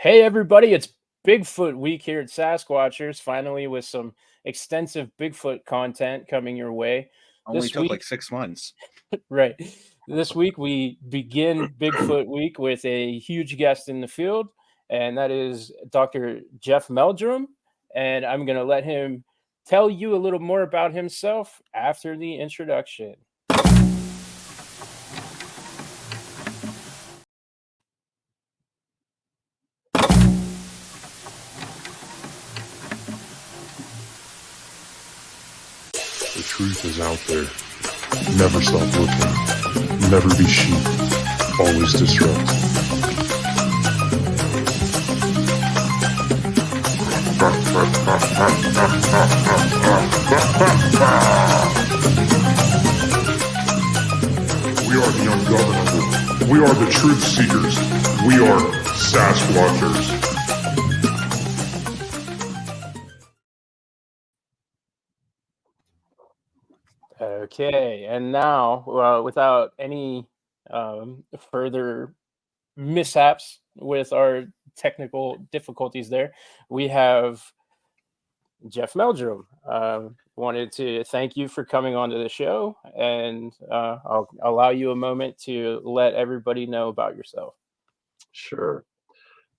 Hey everybody, it's Bigfoot week here at Sasquatchers, finally with some extensive Bigfoot content coming your way. Only This took like week, 6 months. right. This week we begin Bigfoot week with a huge guest in the field, and that is Dr. Jeff Meldrum. And I'm going to let him tell you a little more about himself after the introduction. The truth is out there. Never stop looking. Never be sheep. Always disrupt. We are the ungovernable. We are the truth seekers. We are Sasquatchers. Okay, and now, without any further mishaps with our technical difficulties there, we have Jeff Meldrum. Wanted to thank you for coming onto the show, and I'll allow you a moment to let everybody know about yourself. Sure.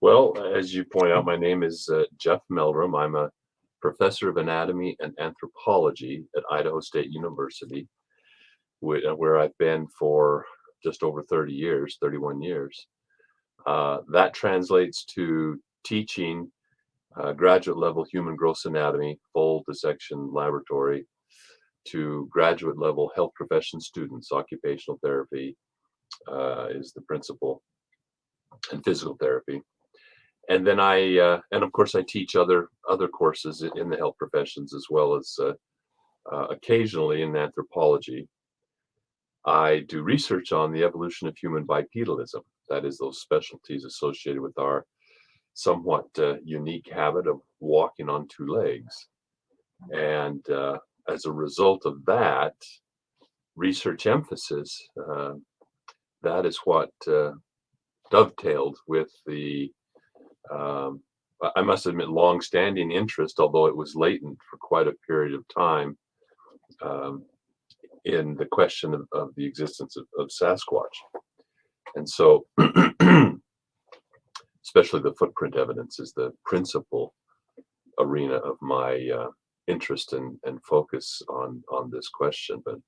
Well, as you point out, my name is Jeff Meldrum. I'm a professor of anatomy and anthropology at Idaho State University, where I've been for just over 30 years, 31 years. That translates to teaching graduate level human gross anatomy, full dissection laboratory, to graduate level health profession students. Occupational therapy is the principal, and physical therapy. And then and of course I teach other courses in the health professions, as well as occasionally in anthropology. I do research on the evolution of human bipedalism. That is, those specialties associated with our somewhat unique habit of walking on two legs. And as a result of that research emphasis, that is what dovetailed with the I must admit, long-standing interest, although it was latent for quite a period of time, in the question of the existence of Sasquatch. And so, especially the footprint evidence is the principal arena of my interest and focus on this question. But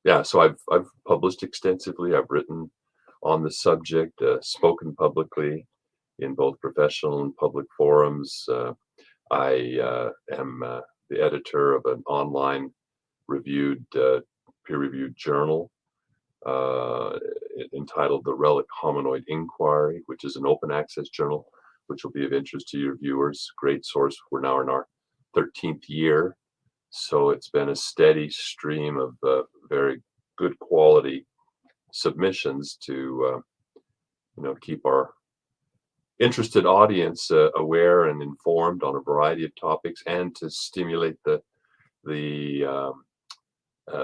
yeah, so I've published extensively. I've written on the subject, spoken publicly in both professional and public forums. I am the editor of an online peer-reviewed journal entitled The Relic Hominoid Inquiry, which is an open access journal, which will be of interest to your viewers. Great source. We're now in our 13th year, so it's been a steady stream of very good quality submissions to keep our interested audience aware and informed on a variety of topics, and to stimulate the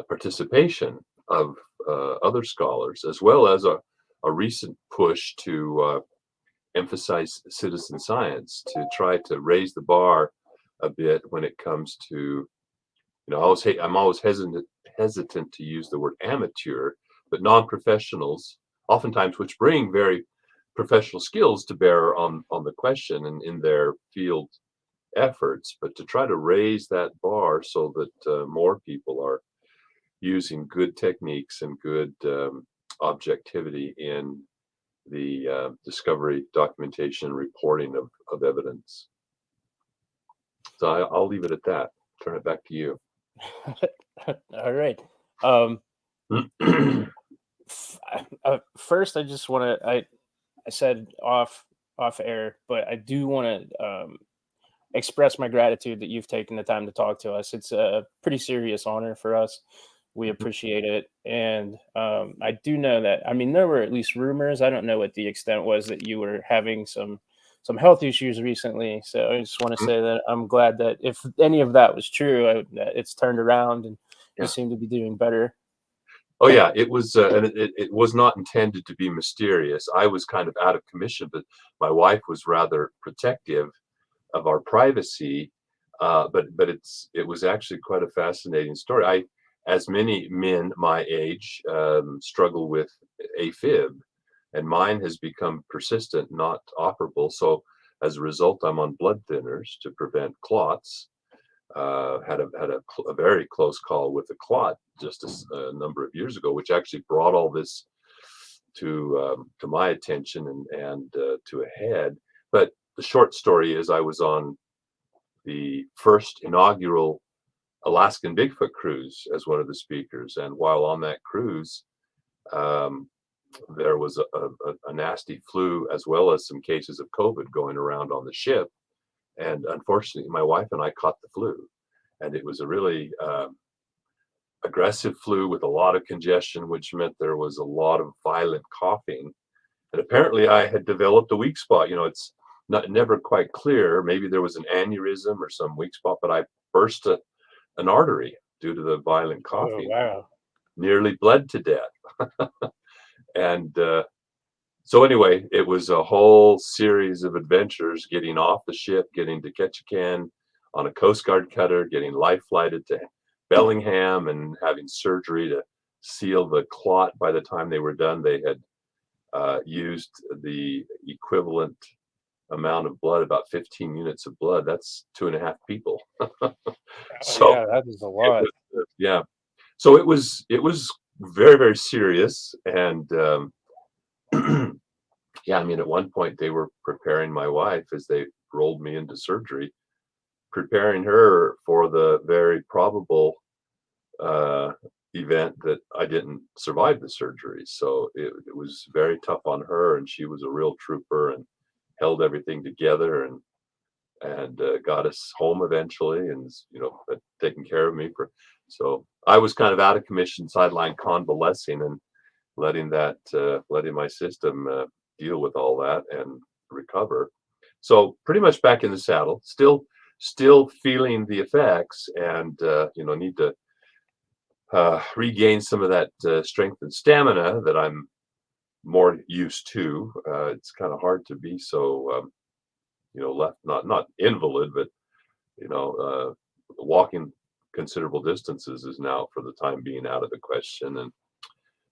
participation of other scholars, as well as a recent push to emphasize citizen science, to try to raise the bar a bit when it comes to, I'm always hesitant to use the word amateur, but non-professionals, oftentimes, which bring very professional skills to bear on the question and in their field efforts, but to try to raise that bar so that more people are using good techniques and good objectivity in the discovery, documentation, and reporting of evidence. So I'll leave it at that. Turn it back to you. All right. First, I just want to. I said off air, but I do want to express my gratitude that you've taken the time to talk to us. It's a pretty serious honor for us. We appreciate it, and I do know that. I mean, there were at least rumors. I don't know what the extent was that you were having some health issues recently. So I just want to say that I'm glad that if any of that was true, that it's turned around and you seem to be doing better. Oh yeah, it was, and it was not intended to be mysterious. I was kind of out of commission, but my wife was rather protective of our privacy. It was actually quite a fascinating story. As many men my age, struggle with AFib, and mine has become persistent, not operable. So as a result, I'm on blood thinners to prevent clots. Had a very close call with a clot just a number of years ago, which actually brought all this to my attention and to a head. But the short story is, I was on the first inaugural Alaskan Bigfoot cruise as one of the speakers, and while on that cruise, um, there was a nasty flu as well as some cases of COVID going around on the ship. And unfortunately, my wife and I caught the flu, and it was a really aggressive flu with a lot of congestion, which meant there was a lot of violent coughing. And apparently, I had developed a weak spot. It's never quite clear. Maybe there was an aneurysm or some weak spot, but I burst an artery due to the violent Oh, coughing. wow. Nearly bled to death. And so anyway, it was a whole series of adventures, getting off the ship, getting to Ketchikan on a Coast Guard cutter, getting life flighted to Bellingham, and having surgery to seal the clot. By the time they were done, they had used the equivalent amount of blood, about 15 units of blood. That's 2.5 people. Oh, So yeah, that is a it lot. was, yeah. So it was very, very serious. And yeah, I mean, at one point they were preparing my wife as they rolled me into surgery, preparing her for the very probable uh, event that I didn't survive the surgery. So it was very tough on her, and she was a real trooper and held everything together, and got us home eventually, and taking care of me for. So I was kind of out of commission, sideline convalescing, and letting my system deal with all that and recover. So pretty much back in the saddle, still feeling the effects, and need to regain some of that strength and stamina that I'm more used to. It's kind of hard to be so left, not invalid, but walking considerable distances is now for the time being out of the question. And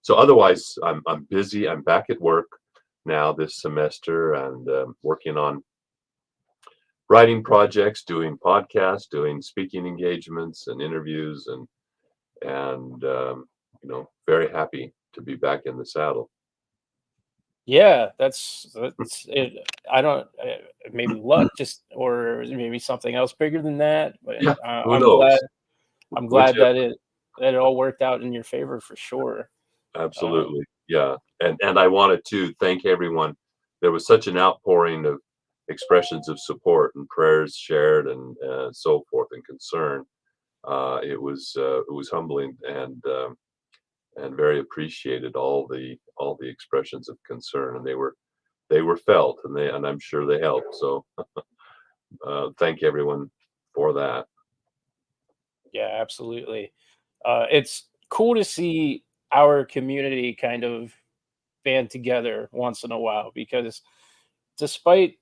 so otherwise, I'm busy. I'm back at work now this semester, and working on writing projects, doing podcasts, doing speaking engagements and interviews, and very happy to be back in the saddle. Yeah, that's it. I don't maybe luck, just or maybe something else bigger than that. But Yeah, who I'm glad knows? Whichever. that it all worked out in your favor for sure. Um, Absolutely. Yeah. And I wanted to thank everyone. There was such an outpouring of expressions of support and prayers shared, and so forth, and concern. It was humbling, and very appreciated, all the expressions of concern, and they were felt, and I'm sure they helped. So thank everyone for that. yeah, absolutely. It's cool to see our community kind of band together once in a while because despite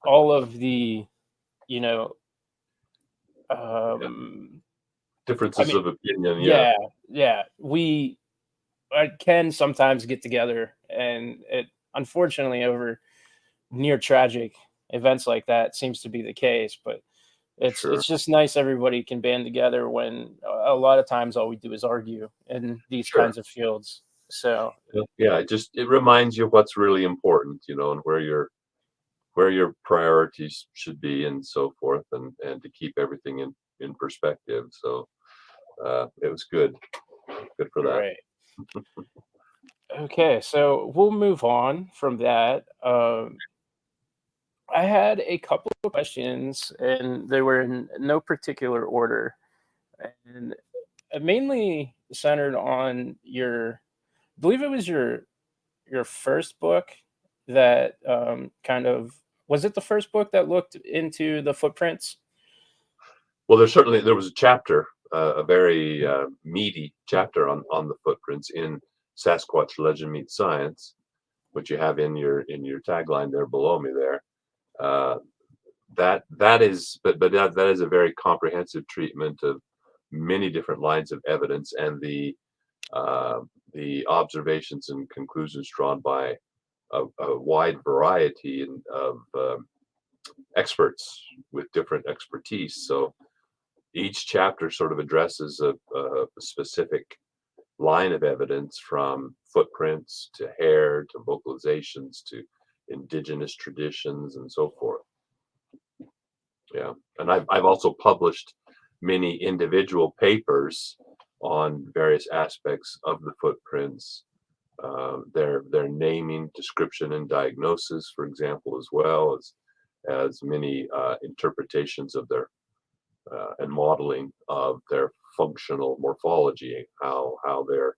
all of the, you know, Yeah. um, I Differences mean, of opinion. Yeah. yeah, yeah, we can sometimes get together, and it unfortunately over near tragic events like that seems to be the case. But Sure. it's just nice everybody can band together when a lot of times all we do is argue in these Sure. kinds of fields. So Yeah. It reminds you what's really important, and where your priorities should be, and so forth, and to keep everything in perspective. So it was good for that. right. Okay, so we'll move on from that. I had a couple of questions, and they were in no particular order, and mainly centered on I believe it was your first book that kind of was it the first book that looked into the footprints? Well, there was a chapter a very meaty chapter on the footprints in Sasquatch Legend Meets Science, which you have in your tagline there below me there. That is a very comprehensive treatment of many different lines of evidence, and the observations and conclusions drawn by a wide variety of experts with different expertise. So each chapter sort of addresses a specific line of evidence, from footprints to hair to vocalizations to indigenous traditions and so forth. Yeah, and I've also published many individual papers on various aspects of the footprints, their naming, description, and diagnosis, for example, as well as many interpretations of their and modeling of their functional morphology, how they're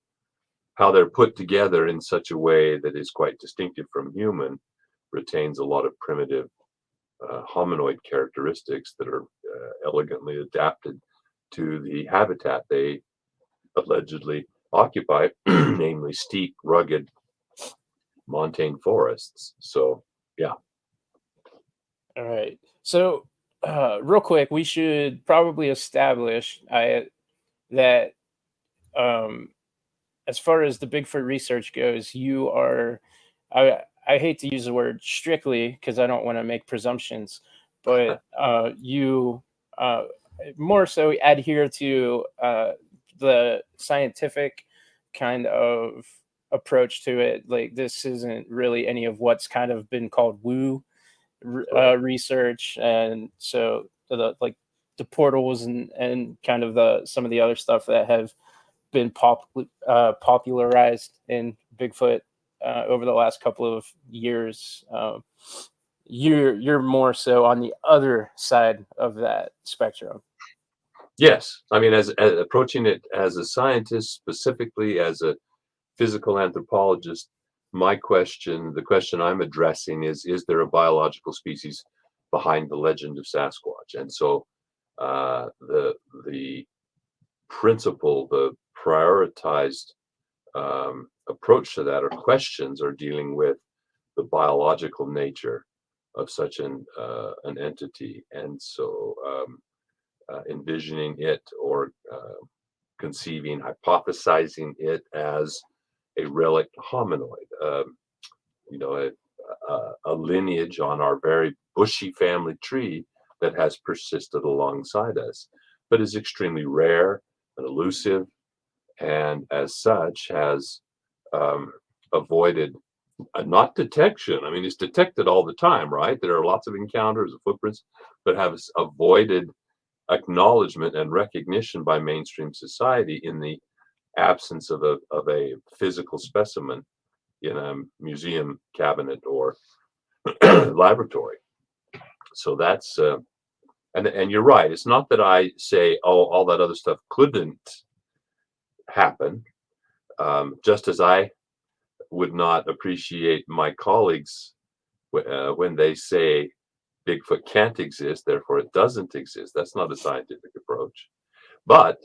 put together in such a way that is quite distinctive from human, retains a lot of primitive hominoid characteristics that are elegantly adapted to the habitat they allegedly occupy, namely steep, rugged, montane forests. So, yeah. All right. So, real quick, we should probably establish that as far as the Bigfoot research goes, you are, I hate to use the word strictly because I don't want to make presumptions, but you more so adhere to the scientific kind of approach to it. Like, this isn't really any of what's kind of been called woo research, and so like the portals and kind of some of the other stuff that have been popularized in Bigfoot over the last couple of years. You're more so on the other side of that spectrum. Yes, I mean, as approaching it as a scientist, specifically as a physical anthropologist, the question I'm addressing is there a biological species behind the legend of Sasquatch? And so the principle, the prioritized approach to that, or questions, are dealing with the biological nature of such an entity. And so envisioning it, or conceiving, hypothesizing it as a relict hominoid, a lineage on our very bushy family tree that has persisted alongside us, but is extremely rare and elusive, and as such has avoided not detection. I mean, it's detected all the time, right? There are lots of encounters of footprints, but have avoided acknowledgement and recognition by mainstream society in the absence of a physical specimen in a museum cabinet or laboratory. So that's and you're right. It's not that I say, oh, all that other stuff couldn't happen. Just as I would not appreciate my colleagues when they say Bigfoot can't exist, therefore it doesn't exist. That's not a scientific approach. But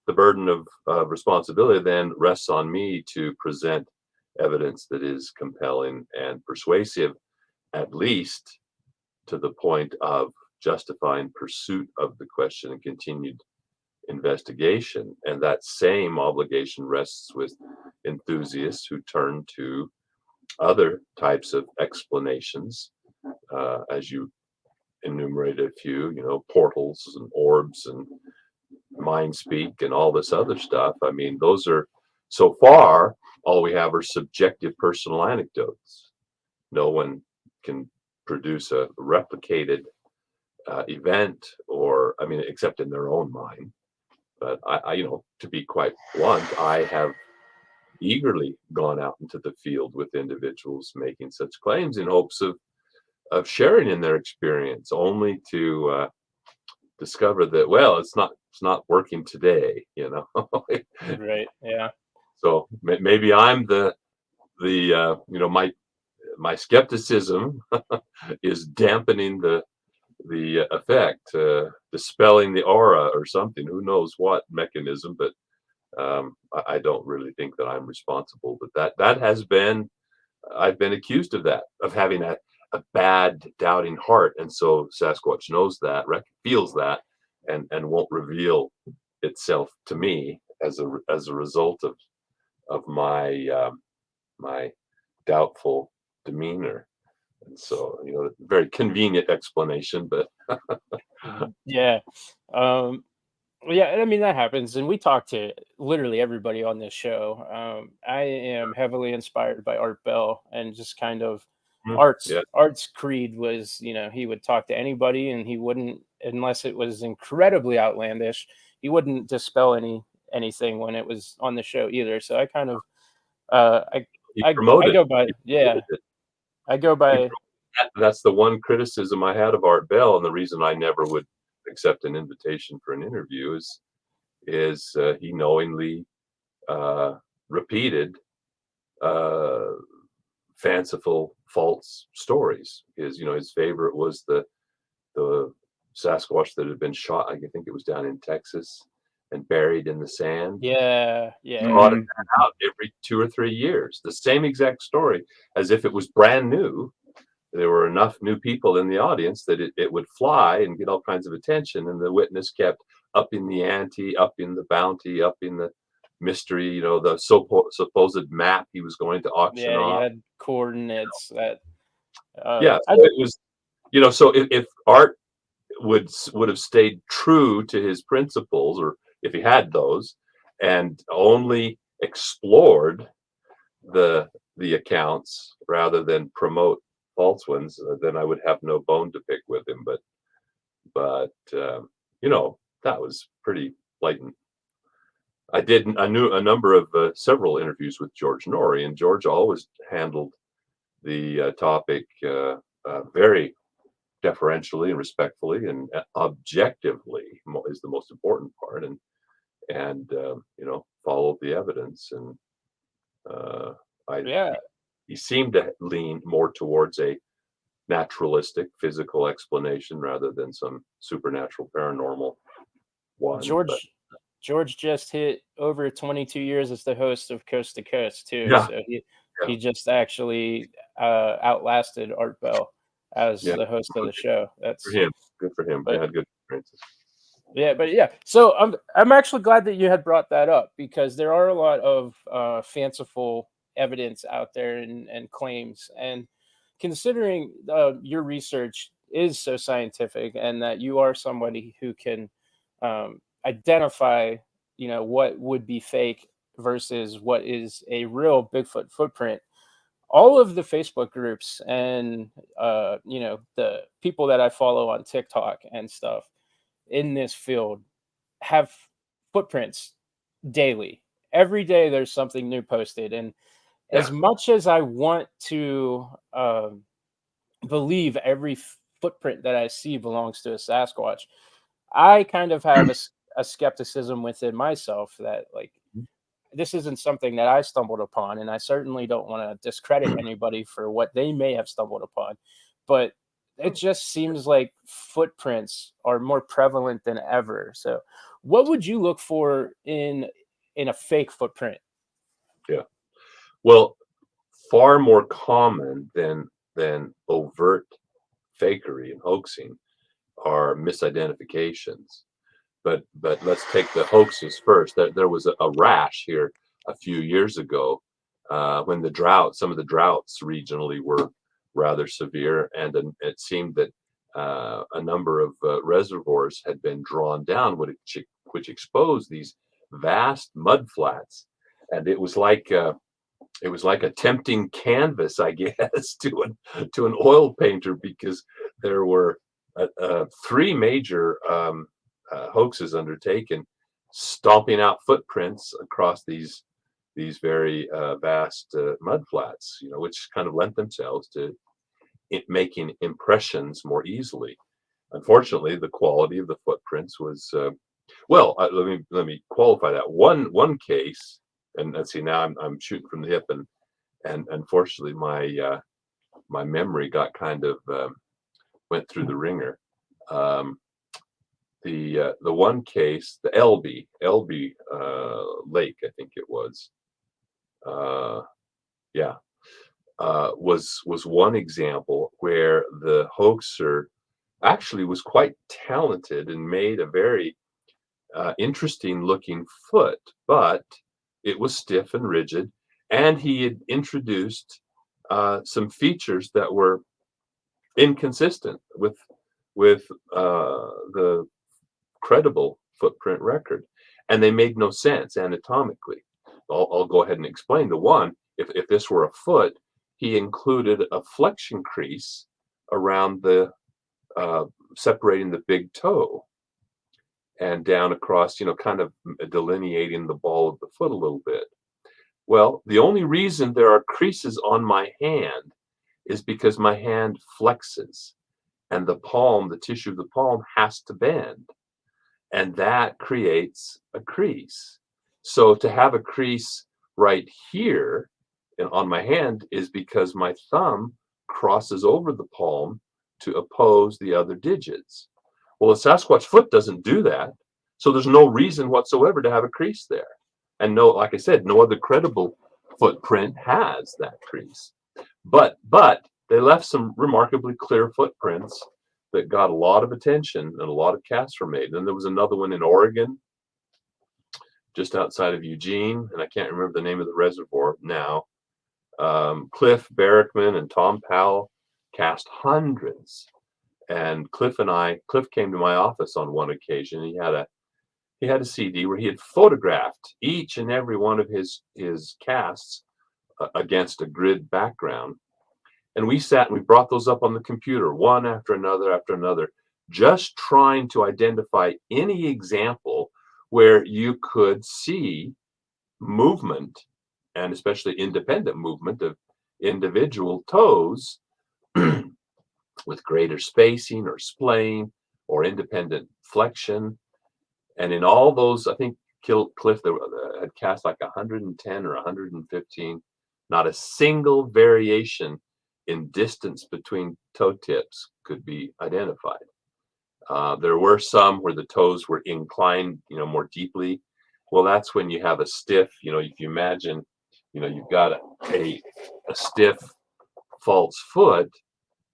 the burden of responsibility then rests on me to present evidence that is compelling and persuasive, at least to the point of justifying pursuit of the question and continued investigation. And that same obligation rests with enthusiasts who turn to other types of explanations, as you enumerated a few, portals and orbs and mind speak and all this other stuff. I mean, those are, so far, all we have are subjective personal anecdotes. No one can produce a replicated event, or, I mean, except in their own mind. But I, to be quite blunt, I have eagerly gone out into the field with individuals making such claims in hopes of sharing in their experience, only to discover that, well, it's not working today, Right. Yeah. So maybe I'm the my skepticism is dampening the the effect, dispelling the aura or something. Who knows what mechanism? But I don't really think that I'm responsible. But that has been, I've been accused of that, of having a bad doubting heart, and so Sasquatch knows that, feels that, and won't reveal itself to me as a result of my my doubtful demeanor. And so, very convenient explanation, but Yeah. Um, well, yeah, I mean that happens, and we talk to literally everybody on this show. I am heavily inspired by Art Bell, and just kind of yeah, Art's creed was, he would talk to anybody, and he wouldn't, unless it was incredibly outlandish, he wouldn't dispel anything when it was on the show either. So I kind of uh, I he I promoted go by, he yeah, promoted it. I go He by. promoted that's the one criticism I had of Art Bell, and the reason I never would accept an invitation for an interview is he knowingly uh, repeated uh, fanciful false stories. His favorite was the Sasquatch that had been shot. I think it was down in Texas and buried in the sand. Yeah, yeah, Trotted Mhm. that out every 2 or 3 years. The same exact story, as if it was brand new. There were enough new people in the audience that it would fly and get all kinds of attention, and the witness kept upping the ante, upping the bounty, upping the mystery. The supposed map he was going to auction yeah. You off. had coordinates that. Yeah, I so it was, so if Art would have stayed true to his principles, or if he had those, and only explored the accounts rather than promote false ones, then I would have no bone to pick with him. But that was pretty blatant. I knew a number of several interviews with George Norrie, and George always handled the topic very deferentially and respectfully, and objectively is the most important part, and followed the evidence. And uh, I yeah. he seemed to lean more towards a naturalistic physical explanation rather than some supernatural paranormal one. But George just hit over 22 years as the host of Coast to Coast too. yeah, So yeah, he just actually outlasted Art Bell as yeah, the host of well, the show. for That's him, good for him. He but had good experiences. yeah. So I'm actually glad that you had brought that up, because there are a lot of fanciful evidence out there, and claims, and considering your research is so scientific, and that you are somebody who can identify, what would be fake versus what is a real Bigfoot footprint. All of the Facebook groups, and the people that I follow on TikTok and stuff in this field have footprints daily. Every day there's something new posted, and Yeah, as much as I want to believe every footprint that I see belongs to a Sasquatch, I kind of have a skepticism within myself that, like, this isn't something that I stumbled upon, and I certainly don't want to discredit anybody for what they may have stumbled upon. But it just seems like footprints are more prevalent than ever. So, what would you look for in a fake footprint? yeah. Well, far more common than overt fakery and hoaxing are misidentifications. But let's take the hoaxes first. There was a rash here a few years ago when some of the droughts regionally were rather severe, and it seemed that a number of reservoirs had been drawn down, which exposed these vast mud flats, and it was like a tempting canvas, I guess, to an oil painter, because there were three major hoaxes undertaken, stomping out footprints across these very vast mud flats, which kind of lent themselves to making impressions more easily. Unfortunately, the quality of the footprints was well. Let me qualify that. One case, and let's see. Now I'm shooting from the hip, and unfortunately, my memory got kind of went through the ringer. Um, the one case, the LB Lake, I think it was. Yeah, was one example where the hoaxer actually was quite talented and made a very interesting looking foot, but it was stiff and rigid, and he had introduced some features that were inconsistent with the credible footprint record, and they made no sense anatomically. I'll go ahead and explain. The one, if this were a foot, he included a flexion crease around the uh, separating the big toe and down across, kind of delineating the ball of the foot a little bit. Well, the only reason there are creases on my hand is because my hand flexes and the palm, the tissue of the palm has to bend, and that creates a crease. So to have a crease right here on my hand is because my thumb crosses over the palm to oppose the other digits. Well, a Sasquatch foot doesn't do that. So there's no reason whatsoever to have a crease there. And no, like I said, no other credible footprint has that crease. But they left some remarkably clear footprints that got a lot of attention, and a lot of casts were made. Then there was another one in Oregon, just outside of Eugene, and I can't remember the name of the reservoir now. Cliff Barrickman and Tom Powell cast hundreds. And Cliff came to my office on one occasion. He had a CD where he had photographed each and every one of his casts against a grid background. And we sat and we brought those up on the computer, one after another, just trying to identify any example where you could see movement, and especially independent movement of individual toes with greater spacing or splaying or independent flexion. And in all those, I think Cliff had cast like 110 or 115, not a single variation in distance between toe tips could be identified. There were some where the toes were inclined, more deeply. Well, that's when you have a stiff, if you imagine, you've got a stiff false foot,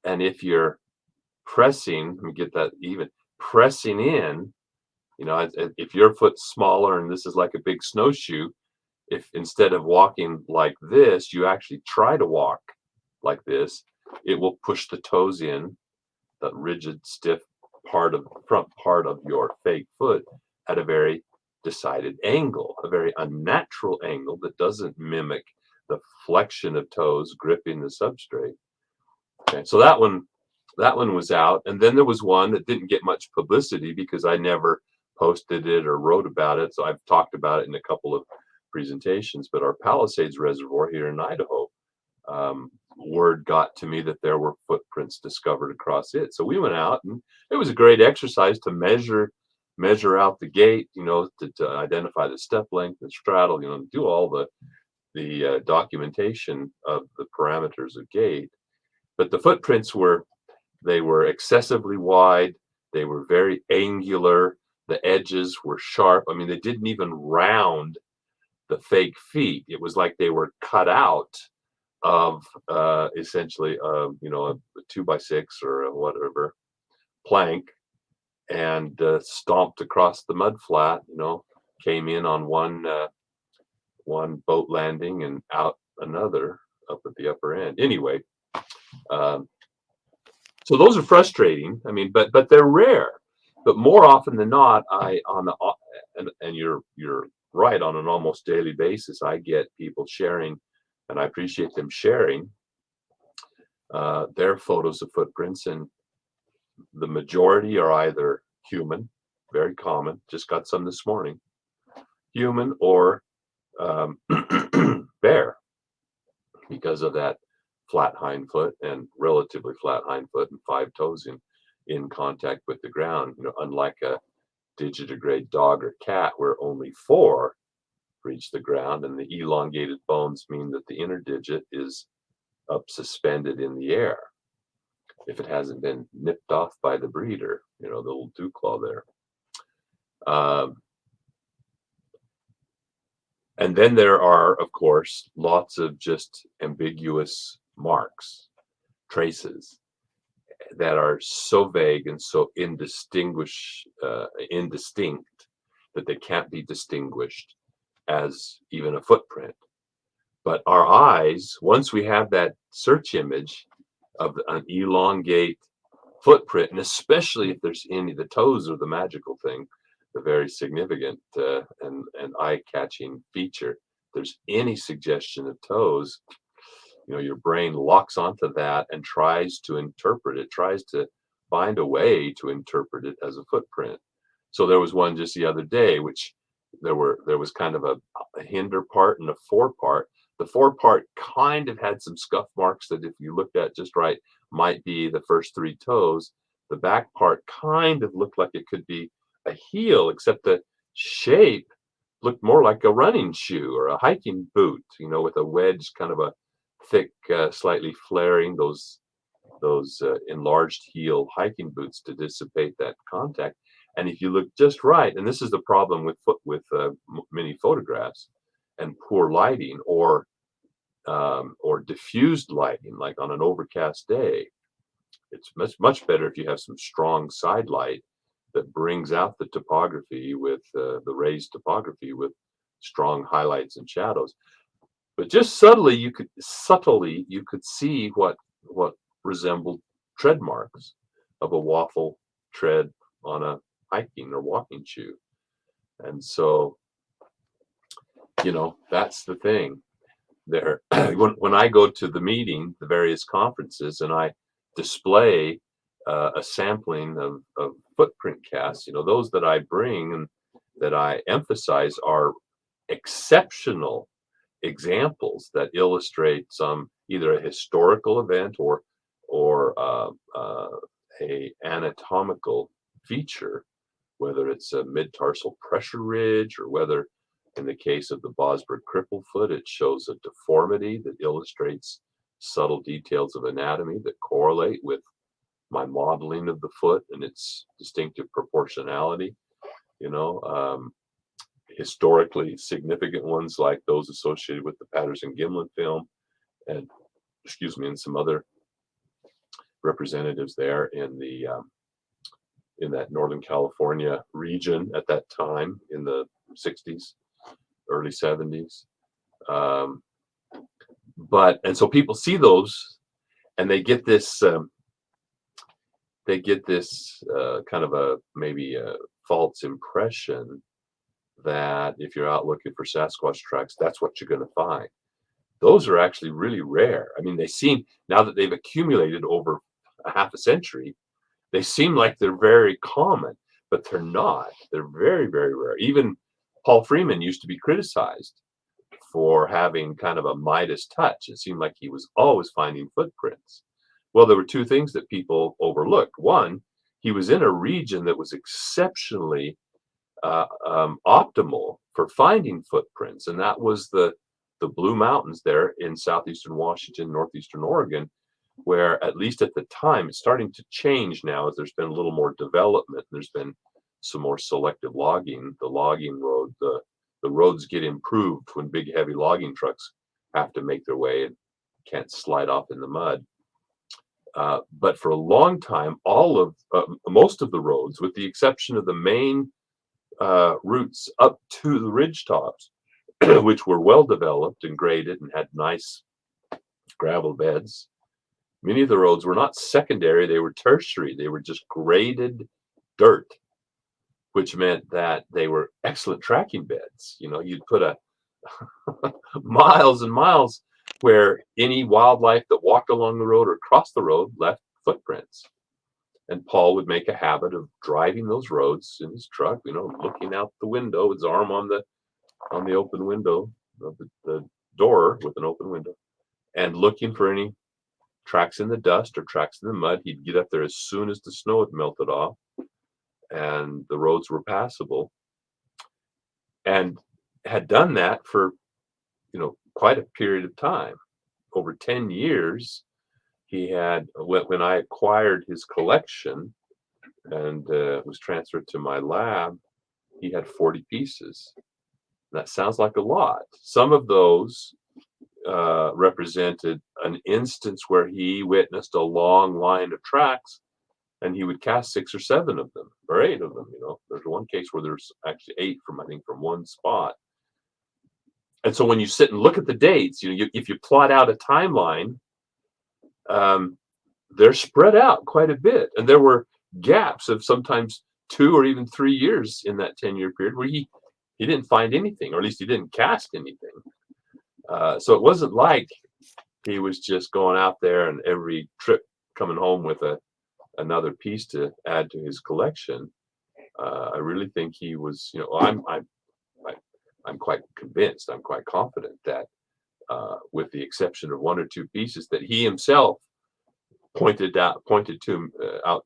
and if you're pressing, let me get that even, pressing in, if your foot's smaller and this is like a big snowshoe, if instead of walking like this, you actually try to walk like this, it will push the toes in, that rigid, stiff front part of your fake foot at a very decided angle, a very unnatural angle that doesn't mimic the flexion of toes gripping the substrate. Okay, so that one was out. And then there was one that didn't get much publicity because I never posted it or wrote about it. So I've talked about it in a couple of presentations, but our Palisades Reservoir here in Idaho, word got to me that there were footprints discovered across it. So we went out, and it was a great exercise to measure out the gate, to identify the step length and straddle, do all the documentation of the parameters of gait. But the footprints were excessively wide. They were very angular. The edges were sharp. I mean, they didn't even round the fake feet. It was like they were cut out of essentially, a 2x6 or a whatever plank, and stomped across the mud flat. Came in on one boat landing and out another up at the upper end. Anyway, so those are frustrating. I mean, but they're rare. But more often than not, and you're right, on an almost daily basis, I get people sharing, and I appreciate them sharing their photos of footprints, and the majority are either human, very common, just got some this morning, human, or bear, because of that flat hind foot and relatively flat hind foot and 5 toes in contact with the ground, unlike a digitigrade dog or cat where only 4 reach the ground, and the elongated bones mean that the inner digit is up suspended in the air. if it hasn't been nipped off by the breeder, the little dew claw there. Um, and then there are, of course, lots of just ambiguous marks, traces that are so vague and so indistinct that they can't be distinguished as even a footprint. But our eyes, once we have that search image of an elongate footprint, and especially if there's any, the toes are the magical thing, the very significant and eye-catching feature. There's any suggestion of toes, your brain locks onto that and tries to interpret it, tries to find a way to interpret it as a footprint. So there was one just the other day, which there was kind of a hinder part and a forepart. The forepart kind of had some scuff marks that, if you looked at just right, might be the first three toes. The back part kind of looked like it could be a heel, except the shape looked more like a running shoe or a hiking boot, with a wedge, kind of a thick, slightly flaring, those enlarged heel hiking boots to dissipate that contact. And if you look just right, and this is the problem with many photographs and poor lighting, or diffused lighting, like on an overcast day, it's much better if you have some strong side light that brings out the topography with the raised topography with strong highlights and shadows. But just subtly, you could see what resembled tread marks of a waffle tread on a hiking or walking shoe. And so, that's the thing there. When I go to the various conferences, and I display a sampling of footprint casts, those that I bring and that I emphasize are exceptional examples that illustrate either a historical event or a anatomical feature, whether it's a mid-tarsal pressure ridge, or whether, in the case of the Bosberg cripplefoot, it shows a deformity that illustrates subtle details of anatomy that correlate with my modeling of the foot and its distinctive proportionality. Historically significant ones like those associated with the Patterson-Gimlin film, and and some other representatives there in that Northern California region at that time in the 60s, early 70s. And so people see those, and they get this kind of maybe a false impression that if you're out looking for Sasquatch tracks, that's what you're going to find. Those are actually really rare. I mean, they seem, now that they've accumulated over a half a century, they seem like they're very common, but they're not. They're very, very rare. Even Paul Freeman used to be criticized for having kind of a Midas touch. It seemed like he was always finding footprints. Well, there were two things that people overlooked. One, he was in a region that was exceptionally optimal for finding footprints, and that was the Blue Mountains there in southeastern Washington, northeastern Oregon, where, at least at the time, it's starting to change now as there's been a little more development. There's been some more selective logging. The logging road, the roads get improved when big heavy logging trucks have to make their way and can't slide off in the mud. But for a long time, most of the roads, with the exception of the main routes up to the ridge tops, which were well developed and graded and had nice gravel beds, many of the roads were not secondary, they were tertiary. They were just graded dirt, which meant that they were excellent tracking beds. You'd put miles and miles where any wildlife that walked along the road or crossed the road left footprints. And Paul would make a habit of driving those roads in his truck, looking out the window, his arm on the open window, the door with an open window, and looking for any tracks in the dust or tracks in the mud. He'd get up there as soon as the snow had melted off and the roads were passable, and had done that for quite a period of time. Over 10 years, he had when I acquired his collection and was transferred to my lab, he had 40 pieces. That sounds like a lot. Some of those represented an instance where he witnessed a long line of tracks, and he would cast 6 or 7 of them, or 8 of them. There's one case where there's actually 8 from, I think, from one spot. And so when you sit and look at the dates, if you plot out a timeline, they're spread out quite a bit, and there were gaps of sometimes 2 or even 3 years in that 10-year period where he didn't find anything, or at least he didn't cast anything. So it wasn't like he was just going out there and every trip coming home with another piece to add to his collection. I really think he was, I'm quite convinced, I'm quite confident that with the exception of 1 or 2 pieces that he himself pointed out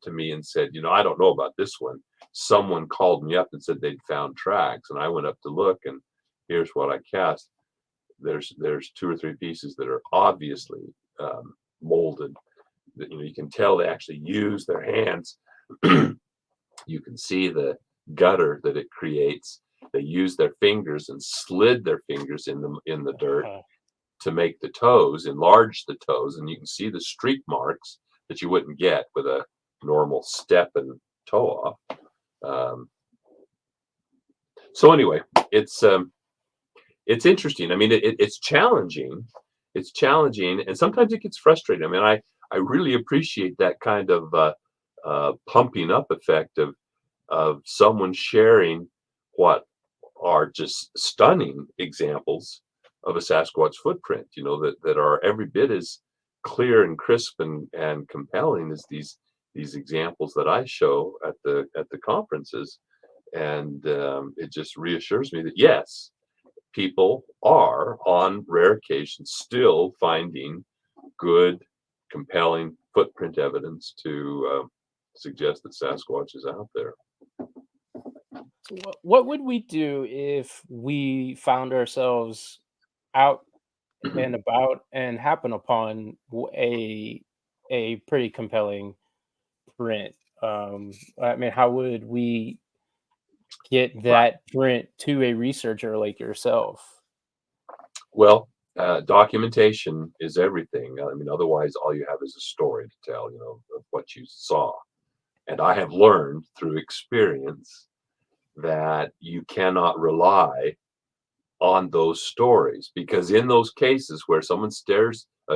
to me and said, I don't know about this one. Someone called me up and said they'd found tracks, and I went up to look, and here's what I cast. There's 2 or 3 pieces that are obviously molded. That you can tell they actually use their hands. You can see the gutter that it creates. They use their fingers and slid their fingers in the dirt to make the toes, enlarge the toes, and you can see the streak marks that you wouldn't get with a normal step and toe off. So anyway, it's interesting. I mean, it's challenging. It's challenging, and sometimes it gets frustrating. I mean, I really appreciate that kind of pumping up effect of someone sharing what are just stunning examples of a Sasquatch footprint, that are every bit as clear and crisp and compelling as these examples that I show at the conferences. And it just reassures me that yes, people are on rare occasions still finding good, compelling footprint evidence to suggest that Sasquatch is out there. So what would we do if we found ourselves out and about and happen upon a pretty compelling print? I mean, how would we get that print to a researcher like yourself? Well, documentation is everything. I mean, otherwise, all you have is a story to tell, of what you saw. And I have learned through experience that you cannot rely on those stories, because in those cases where someone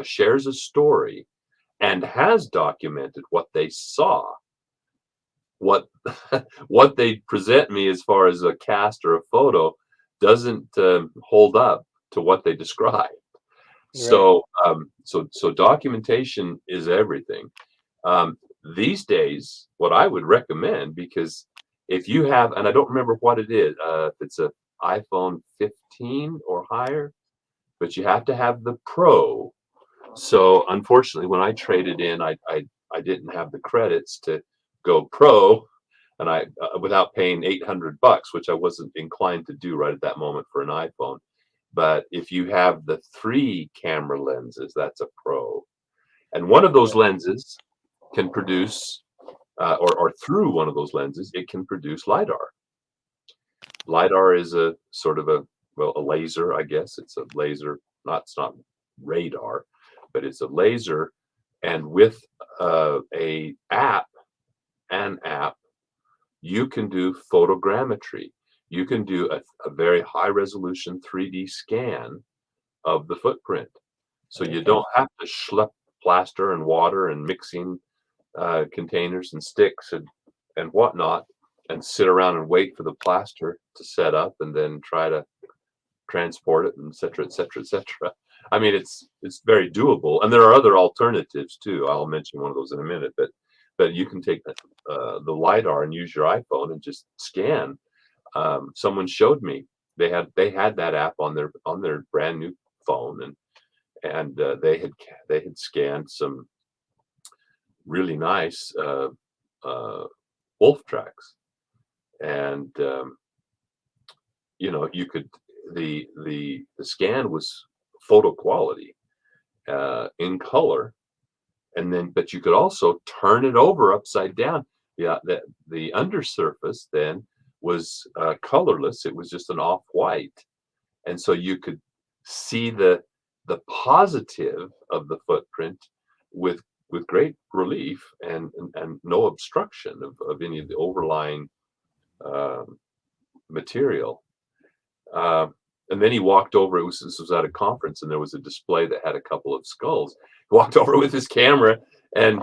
shares a story and has documented what they saw, what what they present me as far as a cast or a photo doesn't hold up to what they describe. Right. So documentation is everything. These days, what I would recommend, because if you have, and I don't remember what it is, if it's a iPhone 15 or higher, but you have to have the Pro. So unfortunately, when I traded in, I didn't have the credits to go Pro, and I without paying $800, which I wasn't inclined to do right at that moment for an iPhone. But if you have the 3 camera lenses, that's a Pro, and one of those lenses can produce, or through one of those lenses, it can produce LiDAR. LiDAR is a sort of a laser, I guess. It's a laser, it's not radar, but it's a laser. And with an app, you can do photogrammetry. You can do a very high resolution 3D scan of the footprint. So you don't have to schlep plaster and water and mixing containers and sticks and whatnot, and sit around and wait for the plaster to set up and then try to transport it, and et cetera, et cetera, et cetera. I mean, it's very doable, and there are other alternatives too. I'll mention one of those in a minute, but you can take the LiDAR and use your iPhone and just scan. Someone showed me they had that app on their brand new phone, and they had scanned some really nice wolf tracks, and you could the scan was photo quality in color, And then, but you could also turn it over upside down. Yeah, the undersurface then was colorless. It was just an off-white, and so you could see the positive of the footprint with great relief and no obstruction of any of the overlying material. Uh, and then he walked over. This was at a conference, and there was a display that had a couple of skulls. He walked over with his camera, and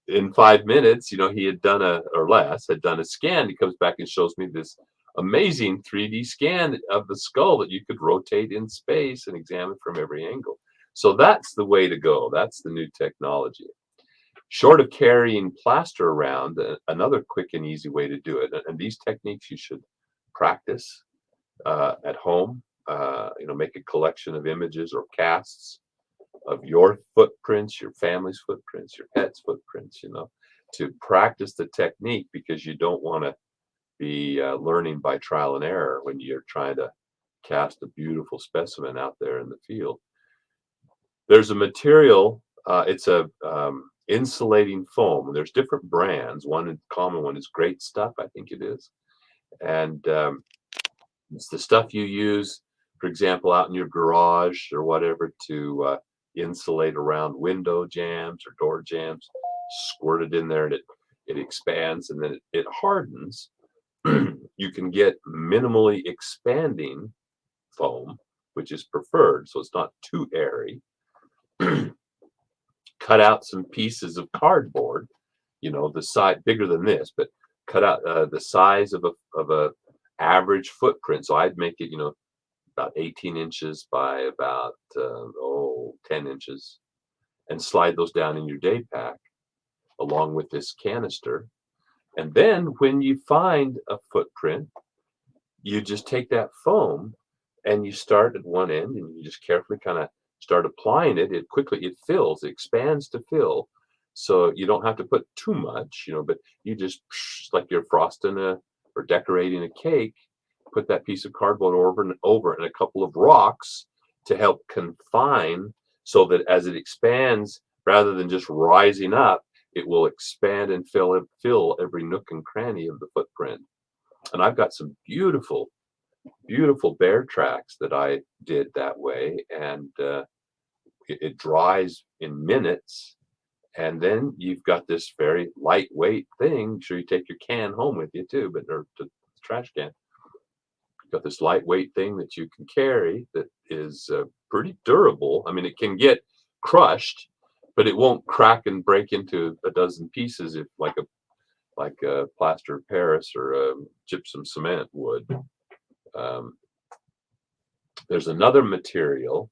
in 5 minutes, he had done had done a scan. He comes back and shows me this amazing 3D scan of the skull that you could rotate in space and examine from every angle. So that's the way to go. That's the new technology. Short of carrying plaster around, another quick and easy way to do it, and these techniques you should practice at home. Make a collection of images or casts of your footprints, your family's footprints, your pet's footprints, to practice the technique, because you don't want to be learning by trial and error when you're trying to cast a beautiful specimen out there in the field. There's a material, it's a insulating foam. There's different brands. One common one is Great Stuff, I think it is. And it's the stuff you use, for example, out in your garage or whatever, to insulate around window jambs or door jambs. Squirt it in there, and it expands, and then it hardens. You can get minimally expanding foam, which is preferred, so it's not too airy. Cut out some pieces of cardboard, the size bigger than this, but cut out the size of a average footprint. So I'd make it, about 18 inches by about 10 inches, and slide those down in your day pack along with this canister. And then when you find a footprint, you just take that foam and you start at one end, and you just carefully kind of start applying it. It fills, it expands to fill. So you don't have to put too much, but you just, like you're frosting or decorating a cake, put that piece of cardboard over and a couple of rocks to help confine, so that as it expands, rather than just rising up, it will expand and fill every nook and cranny of the footprint. And I've got some beautiful, beautiful bear tracks that I did that way, and it dries in minutes. And then you've got this very lightweight thing. Sure, you take your can home with you too, or the trash can. You've got this lightweight thing that you can carry that is pretty durable. I mean, it can get crushed, but it won't crack and break into a dozen pieces if like a plaster of Paris or a gypsum cement would. There's another material.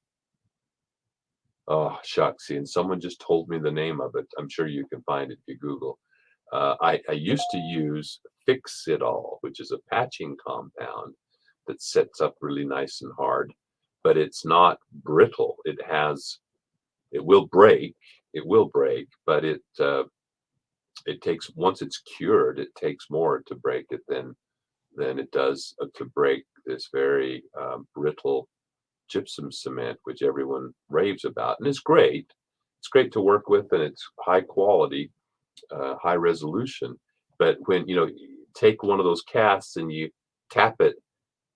Oh, shucks. And someone just told me the name of it. I'm sure you can find it if you Google. I used to use Fix-It-All, which is a patching compound that sets up really nice and hard, but it's not brittle. It will break, but it takes, once it's cured, it takes more to break it than it does to break this very brittle gypsum cement, which everyone raves about. And it's great. It's great to work with, and it's high quality, high resolution. But when you take one of those casts and you tap it,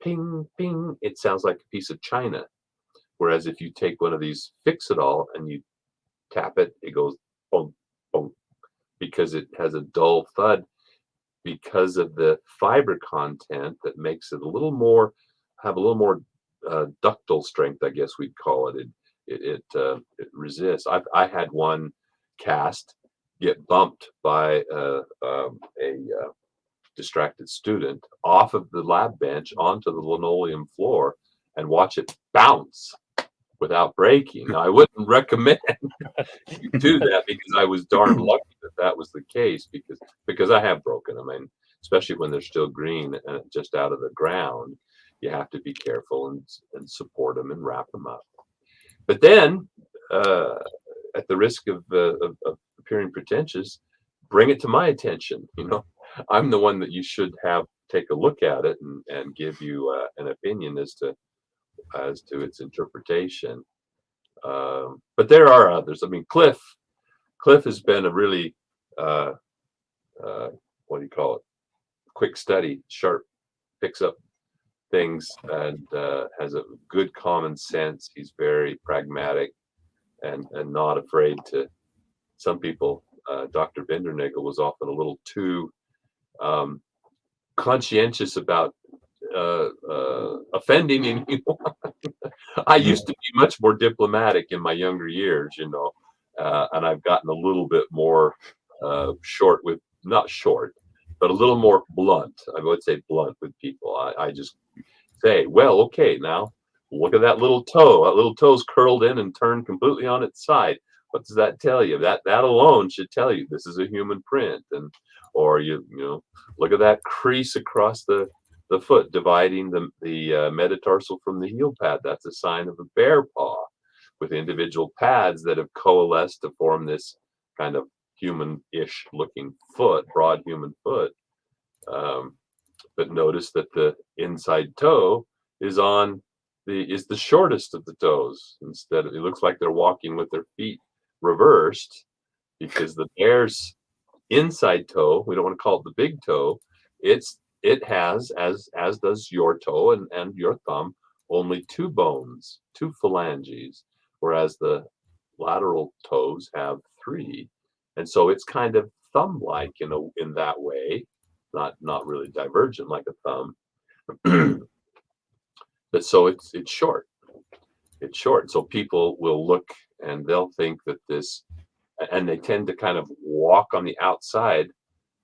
ping, ping, it sounds like a piece of china. Whereas if you take one of these Fix-It-All and you tap it, it goes boom, boom, because it has a dull thud, because of the fiber content that makes it have a little more ductile strength, I guess we'd call it. It resists. I had one cast get bumped by a distracted student off of the lab bench onto the linoleum floor, and watch it bounce without breaking. Now, I wouldn't recommend you do that, because I was darn lucky that was the case, because I have broken them, and especially when they're still green and just out of the ground, you have to be careful and support them and wrap them up. But then, at the risk of appearing pretentious, bring it to my attention. I'm the one that you should have take a look at it and give you an opinion as to its interpretation. But there are others. I mean, Cliff Cliff has been a really uh, what do you call it? Quick study, sharp, picks up things, and has a good common sense. He's very pragmatic and not afraid to. Some people, Dr. Bindernagel was often a little too um, conscientious about offending anyone. I used to be much more diplomatic in my younger years, and I've gotten a little bit more short with, not short, but a little more blunt. I would say blunt with people. I just say, well, okay, now look at that little toe. That little toe's curled in and turned completely on its side. What does that tell you? That alone should tell you this is a human print, or look at that crease across the foot dividing the metatarsal from the heel pad. That's a sign of a bear paw, with individual pads that have coalesced to form this kind of human-ish looking foot, broad human foot. But notice that the inside toe is the shortest of the toes. Instead, it looks like they're walking with their feet reversed, because the bear's inside toe, we don't want to call it the big toe, it has, as does your toe and your thumb, only two bones, two phalanges, whereas the lateral toes have three. And so it's kind of thumb-like in that way, not really divergent like a thumb. But so it's short. It's short. So people will look and they'll think that and they tend to kind of walk on the outside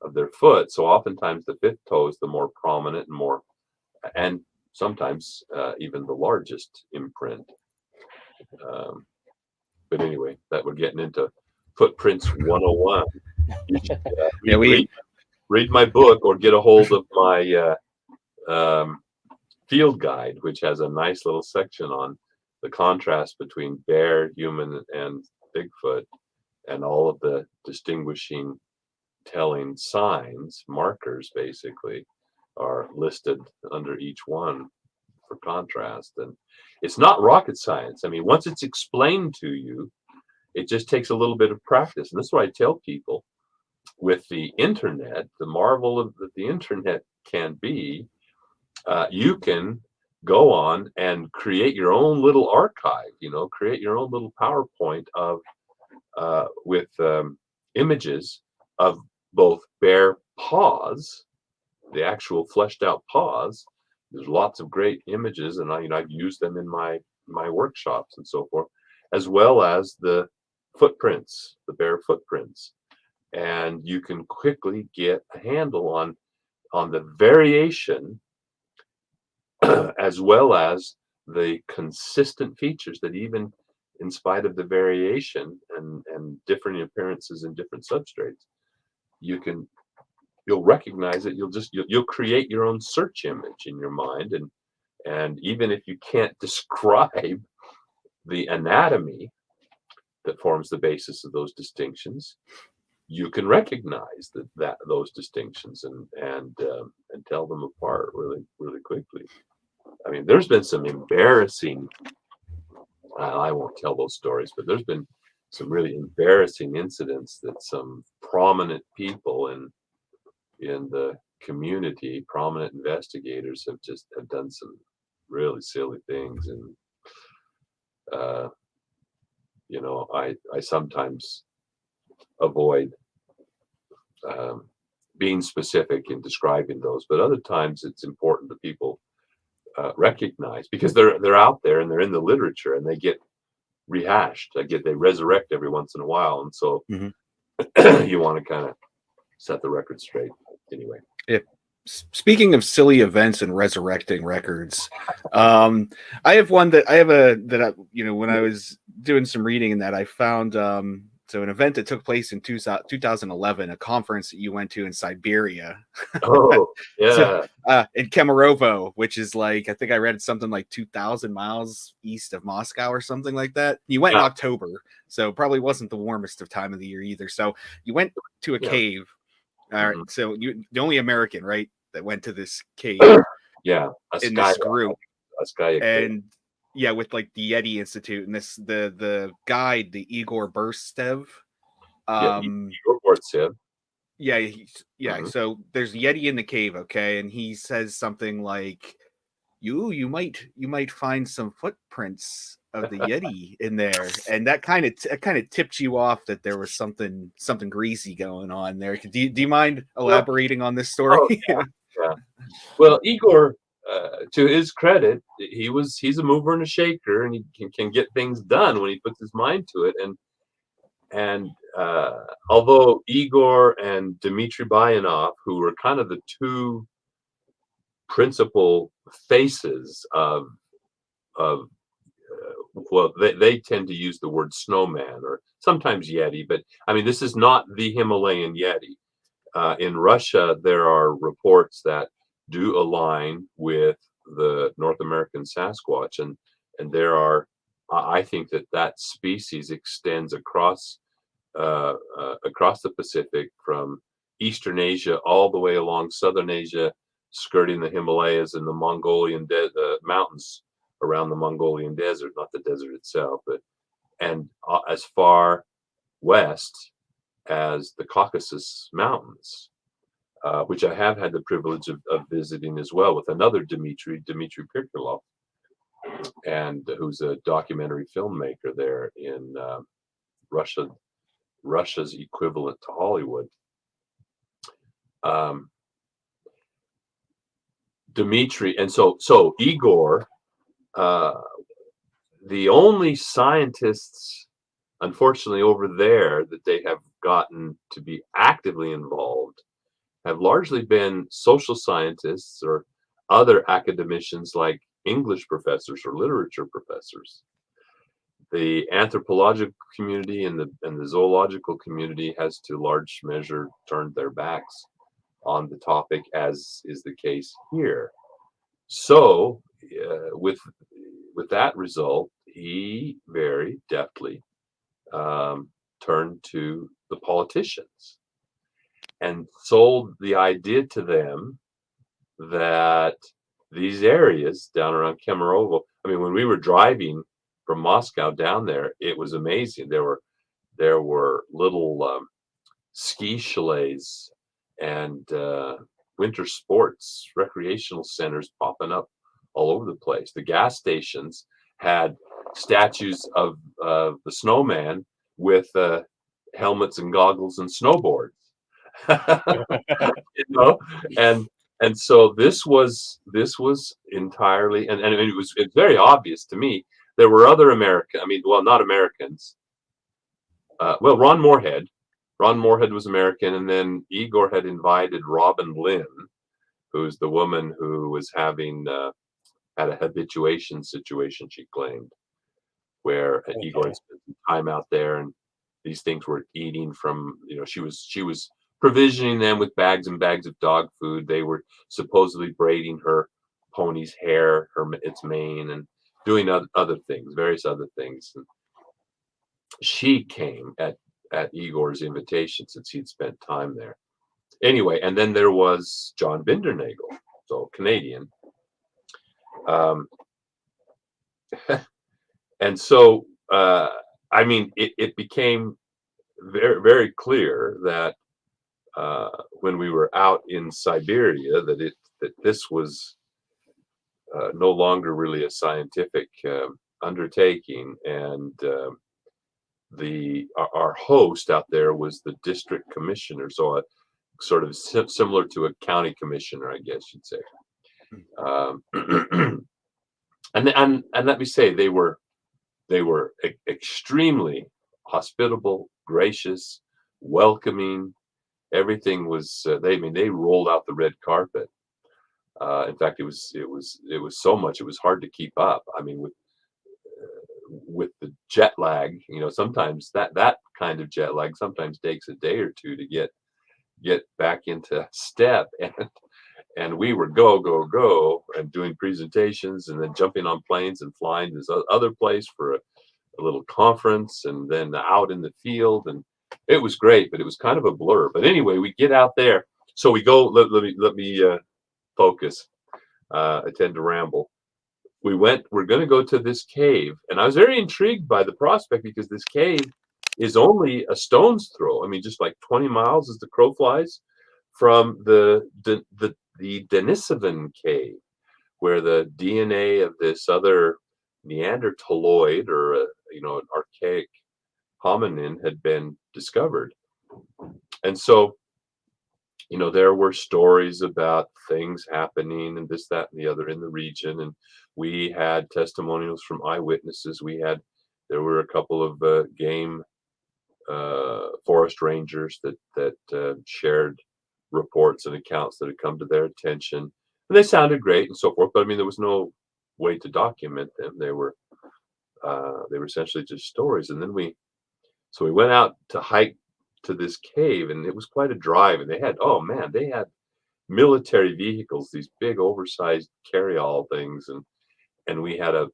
of their foot. So oftentimes the fifth toe is the more prominent and sometimes even the largest imprint. But anyway, that we're getting into Footprints 101. You should, read my book or get a hold of my field guide, which has a nice little section on the contrast between bear, human, and Bigfoot, and all of the distinguishing, telling signs, markers basically, are listed under each one for contrast. And it's not rocket science. I mean, once it's explained to you, it just takes a little bit of practice. And that's what I tell people with the internet, the marvel of that the internet can be. You can go on and create your own little archive, create your own little PowerPoint with images of both bear paws, the actual fleshed out paws. There's lots of great images, and I've used them in my workshops and so forth, as well as the footprints, the bear footprints. And you can quickly get a handle on the variation as well as the consistent features that, even in spite of the variation and different appearances in different substrates, you'll recognize it. You'll create your own search image in your mind, and even if you can't describe the anatomy that forms the basis of those distinctions, you can recognize that those distinctions and tell them apart really, really quickly. I mean, there's been some embarrassing, I won't tell those stories, but there's been some really embarrassing incidents that some prominent people in the community, prominent investigators, have done some really silly things. And I sometimes avoid being specific in describing those, but other times it's important that people recognize, because they're out there and they're in the literature and they get rehashed. They resurrect every once in a while, and so you want to kind of set the record straight. Anyway, speaking of silly events and resurrecting records, I have one that when I was doing some reading in that, I found so an event that took place in 2011, a conference that you went to in Siberia. Oh, yeah. So, in Kemerovo, which is I think I read something like 2,000 miles east of Moscow or something like that. You went in October, so probably wasn't the warmest of time of the year either. So you went to a cave. All right, so you the only American, right, that went to this cave. In this group, and with the Yeti Institute, and the guide, the Igor Burstev, Yeah, Um, Igor Bortsev. yeah, Mhm. so there's Yeti in the cave, okay, and he says something like, you might find some footprints of the Yeti in there, and that kind of tipped you off that there was something greasy going on there. Do you mind Well, elaborating on this story? oh yeah. Well, Igor, to his credit, he's a mover and a shaker, and he can get things done when he puts his mind to it. And although Igor and Dmitry Bayanov, who were kind of the two principal faces of well, they tend to use the word snowman or sometimes Yeti, but I mean, this is not the Himalayan Yeti. In Russia, there are reports that do align with the North American Sasquatch, and there are. I think that species extends across the Pacific from Eastern Asia all the way along Southern Asia, skirting the Himalayas and the Mongolian mountains around the Mongolian desert, not the desert itself, but and as far west as the Caucasus Mountains, which I have had the privilege of visiting as well with another Dmitry Pirkulov, and who's a documentary filmmaker there in Russia, Russia's equivalent to Hollywood. Um, Dmitry, and so Igor, uh, the only scientists, unfortunately, over there that they have gotten to be actively involved have largely been social scientists or other academicians like English professors or literature professors. The anthropological community and the zoological community has to large measure turned their backs on the topic, as is the case here. So, with that result, he very deftly turned to the politicians and sold the idea to them that these areas down around Kemerovo. I mean, when we were driving from Moscow down there, it was amazing. There were little ski chalets and winter sports recreational centers popping up all over the place. The gas stations had statues of the snowman with helmets and goggles and snowboards. you know, and and so this was entirely, and it's very obvious to me. There were other American, I mean, well, not Americans. Well, Ron Moorhead was American, and then Igor had invited Robin Lynn, who's the woman who was having had a habituation situation, she claimed, where Igor had spent some time out there, and these things were eating from, she was provisioning them with bags and bags of dog food. They were supposedly braiding her pony's hair, its mane, and doing other things, various other things. And she came at Igor's invitation since he'd spent time there. Anyway, and then there was John Bindernagel, so Canadian. Um, and so, I mean, it became very, very clear that when we were out in Siberia, that this was no longer really a scientific undertaking, and our host out there was the district commissioner, so a sort of similar to a county commissioner, I guess you'd say. And let me say, they were extremely hospitable, gracious, welcoming. Everything was they rolled out the red carpet. In fact, it was so much, it was hard to keep up. I mean, with the jet lag, sometimes that kind of jet lag sometimes takes a day or two to get back into step, and we were go and doing presentations and then jumping on planes and flying to this other place for a little conference, and then out in the field, and it was great, but it was kind of a blur. But anyway, we get out there, so we go. Let me focus. I tend to ramble. We're going to go to this cave, and I was very intrigued by the prospect, because this cave is only a stone's throw. I mean, just like 20 miles as the crow flies from the Denisovan cave, where the DNA of this other Neanderthaloid, or an archaic hominin, had been discovered. And so, there were stories about things happening and this, that, and the other in the region, and we had testimonials from eyewitnesses. There were a couple of game forest rangers that shared reports and accounts that had come to their attention, and they sounded great and so forth. But I mean, there was no way to document them. They were essentially just stories. And then we went out to hike to this cave, and it was quite a drive. And they had military vehicles, these big oversized carry-all things, and we had a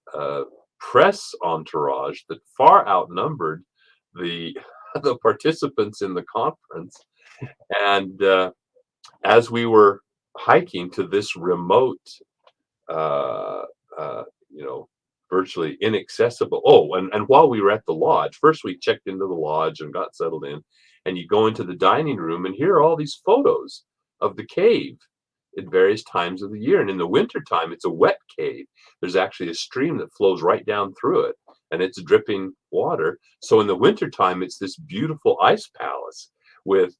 press entourage that far outnumbered the the participants in the conference. And as we were hiking to this remote, uh, uh, virtually inaccessible. Oh, and while we were at the lodge, first we checked into the lodge and got settled in, and you go into the dining room, and here are all these photos of the cave at various times of the year. And in the wintertime, it's a wet cave. There's actually a stream that flows right down through it, and it's dripping water. So in the wintertime, it's this beautiful ice palace with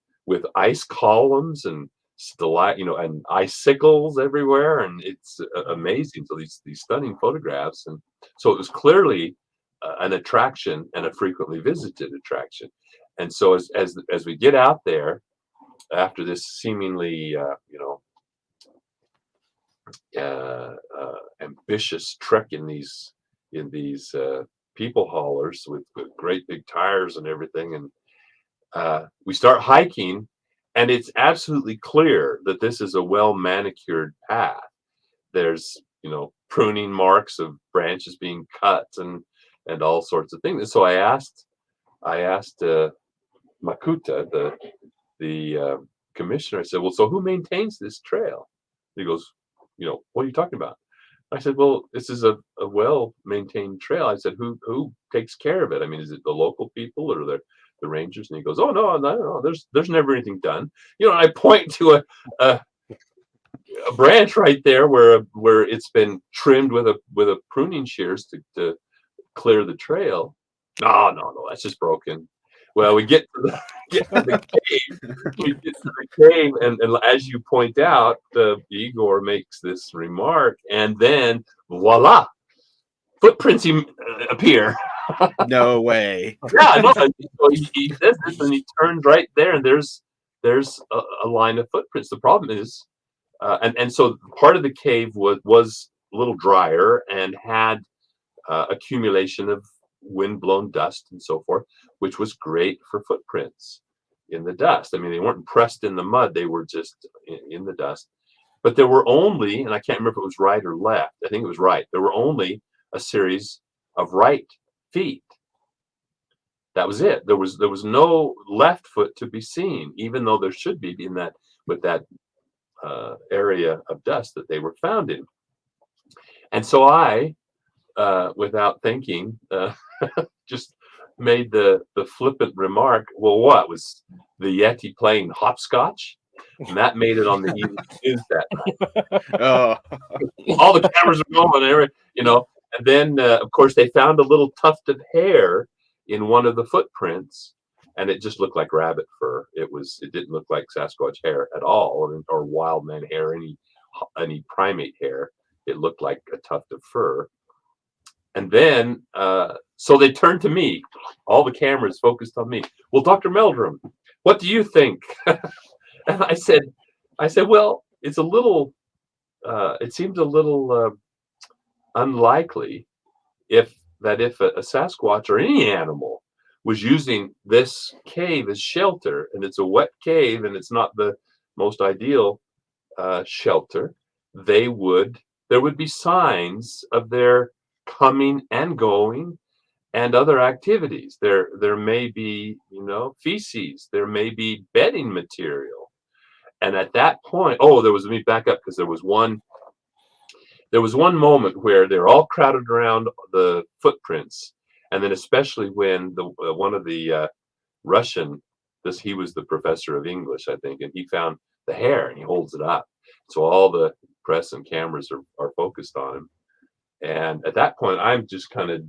ice columns and and icicles everywhere, and it's amazing. So these stunning photographs, and so it was clearly an attraction, and a frequently visited attraction. And so as we get out there after this seemingly ambitious trek in these people haulers with great big tires and everything, and we start hiking, and it's absolutely clear that this is a well manicured path. There's pruning marks of branches being cut, and all sorts of things. And so I asked Makuta, the commissioner. I said, well, so who maintains this trail? He goes, what are you talking about? I said, well, this is a well-maintained trail. I said, who takes care of it? I mean, is it the local people or the rangers? And he goes, oh, no, there's never anything done. I point to a branch right there where it's been trimmed with a pruning shears to clear the trail. No, that's just broken. Well, we get to the cave. We get to the cave, and as you point out, Igor makes this remark, and then voila, footprints appear. No way. Yeah, no. So he says this, and he turns right there, and there's a line of footprints. The problem is, and so part of the cave was a little drier and had accumulation of wind-blown dust and so forth, which was great for footprints in the dust. I mean, they weren't pressed in the mud; they were just in the dust. But there were only, and I can't remember if it was right or left. I think it was right. There were only a series of right feet. That was it. There was no left foot to be seen, even though there should be in that with that area of dust that they were found in. And so I, without thinking, just made the flippant remark, well, what was the Yeti playing hopscotch? And that made it on the evening news that night. Oh. All the cameras are going, and then of course they found a little tuft of hair in one of the footprints, and it just looked like rabbit fur. It didn't look like Sasquatch hair at all, or wild man hair, any primate hair. It looked like a tuft of fur. And then, so they turned to me. All the cameras focused on me. Well, Dr. Meldrum, what do you think? And I said, well, it's a little. It seems a little unlikely if a Sasquatch or any animal was using this cave as shelter, and it's a wet cave, and it's not the most ideal shelter. There would be signs of their coming and going and other activities. There may be feces, there may be bedding material. And at that point, let me back up, because there was one moment where they're all crowded around the footprints, And then especially when the one of the Russian, he was the professor of English, I think, and he found the hair and he holds it up. So all the press and cameras are focused on him. And at that point, I'm just kind of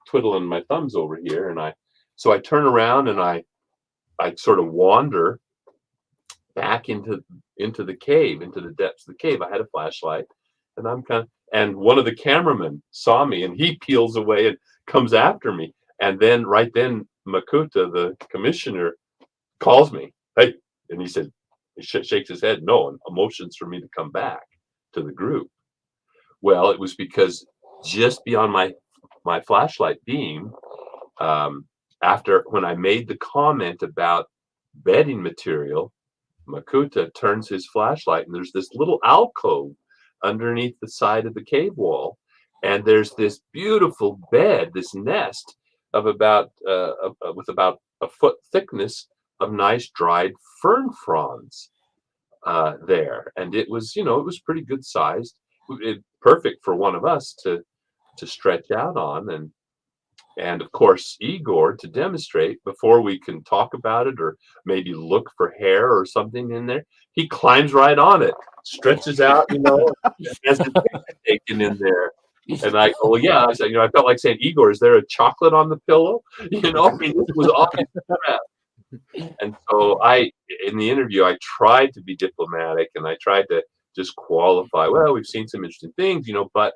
twiddling my thumbs over here, and I turn around and I sort of wander back into the cave, into the depths of the cave. I had a flashlight, and and one of the cameramen saw me, and he peels away and comes after me. And then right then, Makuta, the commissioner, calls me. Hey, and he said, he shakes his head, no, and motions for me to come back to the group. Well, it was because just beyond my flashlight beam, after when I made the comment about bedding material, Makuta turns his flashlight, and there's this little alcove underneath the side of the cave wall, and there's this beautiful bed, this nest of about with about a foot thickness of nice dried fern fronds there, and it was, it was pretty good sized, perfect for one of us to stretch out on, and of course Igor, to demonstrate before we can talk about it or maybe look for hair or something in there, he climbs right on it, stretches out, as it's taken in there. And I go, well, yeah. I said, I felt like saying, Igor, is there a chocolate on the pillow? I mean, this was obvious crap. And so in the interview, I tried to be diplomatic, and I tried to just qualify, well, we've seen some interesting things, but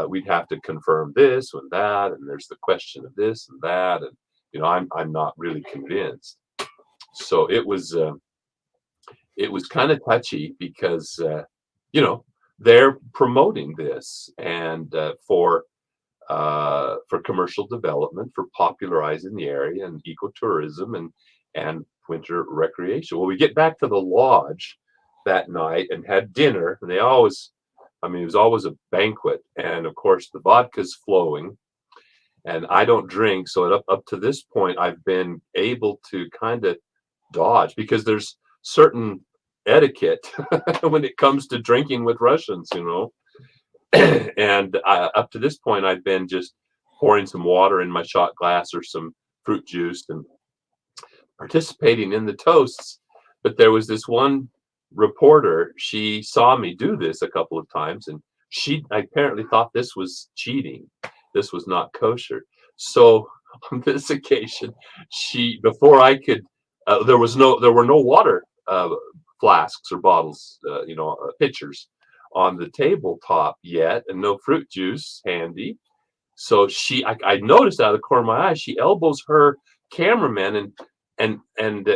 we'd have to confirm this and that, and there's the question of this and that, and I'm not really convinced. So it was kind of touchy because they're promoting this, and for commercial development, for popularizing the area and ecotourism and winter recreation. Well, we get back to the lodge that night and had dinner, and it was always a banquet, and of course the vodka's flowing, and I don't drink, so up to this point I've been able to kind of dodge, because there's certain etiquette when it comes to drinking with Russians, and up to this point I've been just pouring some water in my shot glass or some fruit juice and participating in the toasts. But there was this one reporter, she saw me do this a couple of times, and she apparently thought this was cheating. This was not kosher. So on this occasion, before I could, there were no water flasks or bottles, pitchers on the tabletop yet, and no fruit juice handy. So I noticed out of the corner of my eye, she elbows her cameraman, and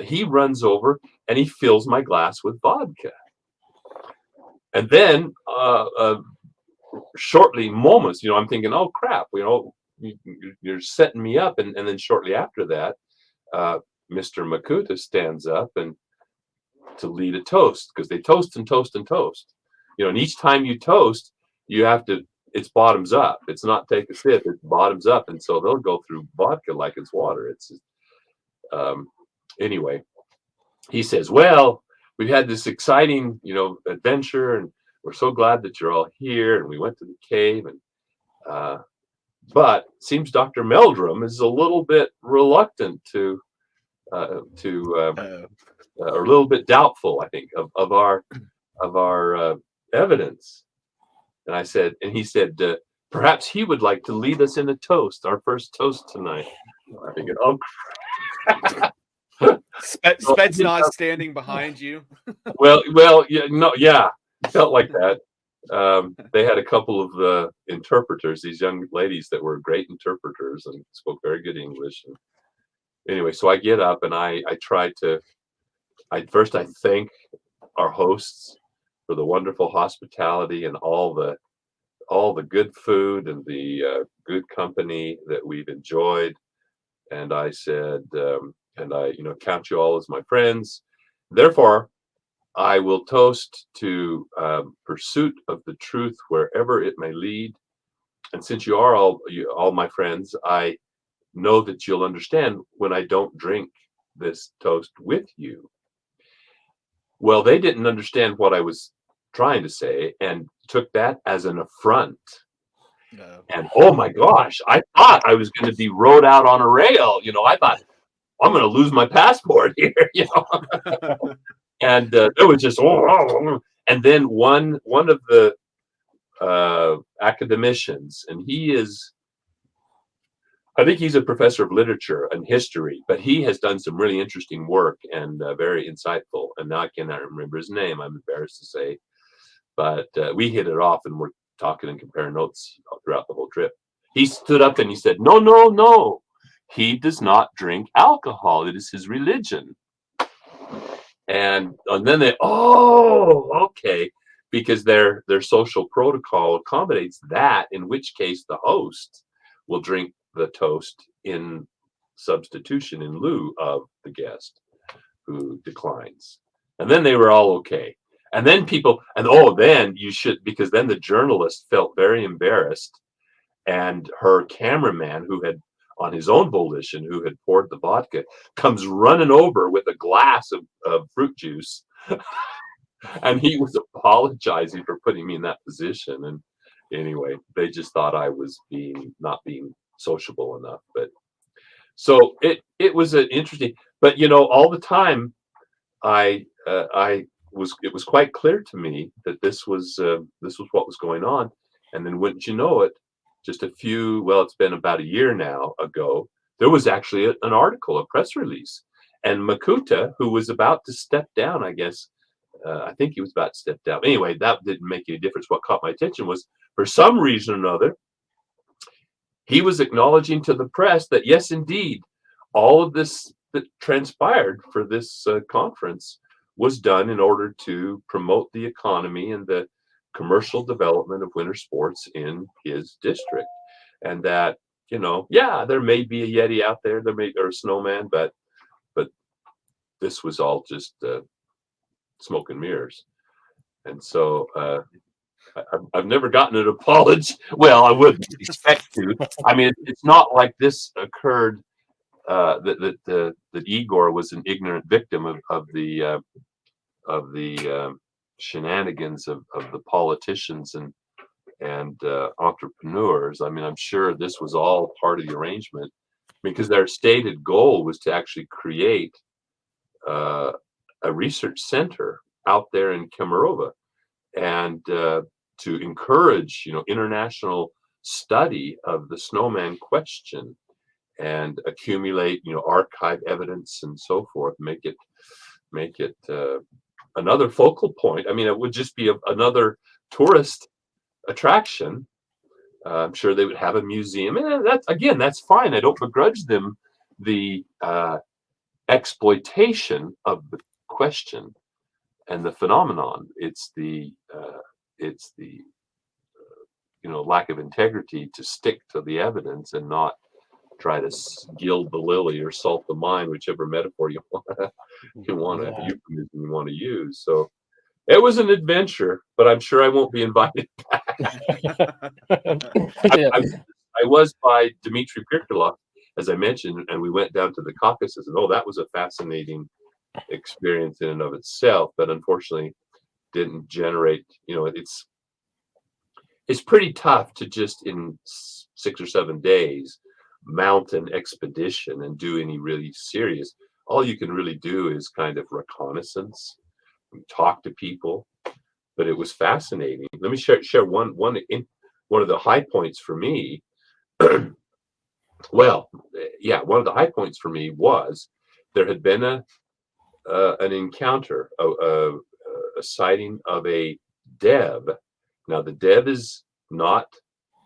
he runs over and he fills my glass with vodka. And then shortly, moments, I'm thinking, oh crap, you're setting me up. And then shortly after that, Mr. Makuta stands up and to lead a toast, because they toast and toast and toast. And each time you toast, you have to, it's bottoms up. It's not take a sip, it's bottoms up. And so they'll go through vodka like it's water. It's anyway, he says, well, we've had this exciting, adventure, and we're so glad that you're all here. And we went to the cave, and but it seems Dr. Meldrum is a little bit reluctant or a little bit doubtful, I think, of our evidence. And I said, and he said, perhaps he would like to lead us in a toast, our first toast tonight. I think, oh. Sped's not standing behind you. well, yeah, felt like that. They had a couple of interpreters, these young ladies that were great interpreters and spoke very good English. And anyway, so I get up and I try to. I thank our hosts for the wonderful hospitality and all the good food and the good company that we've enjoyed. And I said, and I, count you all as my friends. Therefore, I will toast to pursuit of the truth wherever it may lead. And since you are all my friends, I know that you'll understand when I don't drink this toast with you. Well, they didn't understand what I was trying to say and took that as an affront. No. And oh my gosh, I thought I was going to be rowed out on a rail. I thought I'm going to lose my passport here. And it was just, and then one of the academicians, and I think he's a professor of literature and history, but he has done some really interesting work and very insightful. And now I cannot remember his name, I'm embarrassed to say, but we hit it off and we're talking and comparing notes throughout the whole trip. He stood up and he said, no, no, no, he does not drink alcohol. It is his religion. And then they, okay, because their social protocol accommodates that, in which case the host will drink the toast in substitution in lieu of the guest who declines. And then they were all okay. And then then you should, because then the journalist felt very embarrassed, and her cameraman, who had on his own volition, who had poured the vodka, comes running over with a glass of fruit juice. And he was apologizing for putting me in that position. And anyway, they just thought I was not being sociable enough. But so it was an interesting, but all the time it was quite clear to me that this was what was going on. And then wouldn't you know it, just it's been about a year now ago, there was actually an article, a press release. And Makuta, who was about to step down, I guess, I think he was about to step down. Anyway, that didn't make any difference. What caught my attention was, for some reason or another, he was acknowledging to the press that, yes, indeed, all of this that transpired for this conference was done in order to promote the economy and the commercial development of winter sports in his district. And that, there may be a Yeti out there, or a snowman, but this was all just smoke and mirrors. And so I've never gotten an apology. Well, I wouldn't expect to. I mean, it's not like this occurred, that Igor was an ignorant victim of the shenanigans of the politicians and entrepreneurs. I mean, I'm sure this was all part of the arrangement, because their stated goal was to actually create a research center out there in Kemerovo, and to encourage, international study of the snowman question, and accumulate, archive evidence and so forth, make it another focal point. I mean, it would just be another tourist attraction. I'm sure they would have a museum, and that's fine. I don't begrudge them the exploitation of the question and the phenomenon. It's the lack of integrity to stick to the evidence and not try to gild the lily or salt the mine, whichever metaphor you want to use. So it was an adventure, but I'm sure I won't be invited back. I was by Dmitry Kirkorov, as I mentioned, and we went down to the Caucasus, and that was a fascinating experience in and of itself, but unfortunately didn't generate, it's pretty tough to just in 6 or 7 days mount an expedition and do any really serious. All you can really do is kind of reconnaissance, talk to people, but it was fascinating. Let me share one of the high points for me. Well, yeah, one of the high points for me was there had been an encounter, a sighting of a dev. Now, the dev is not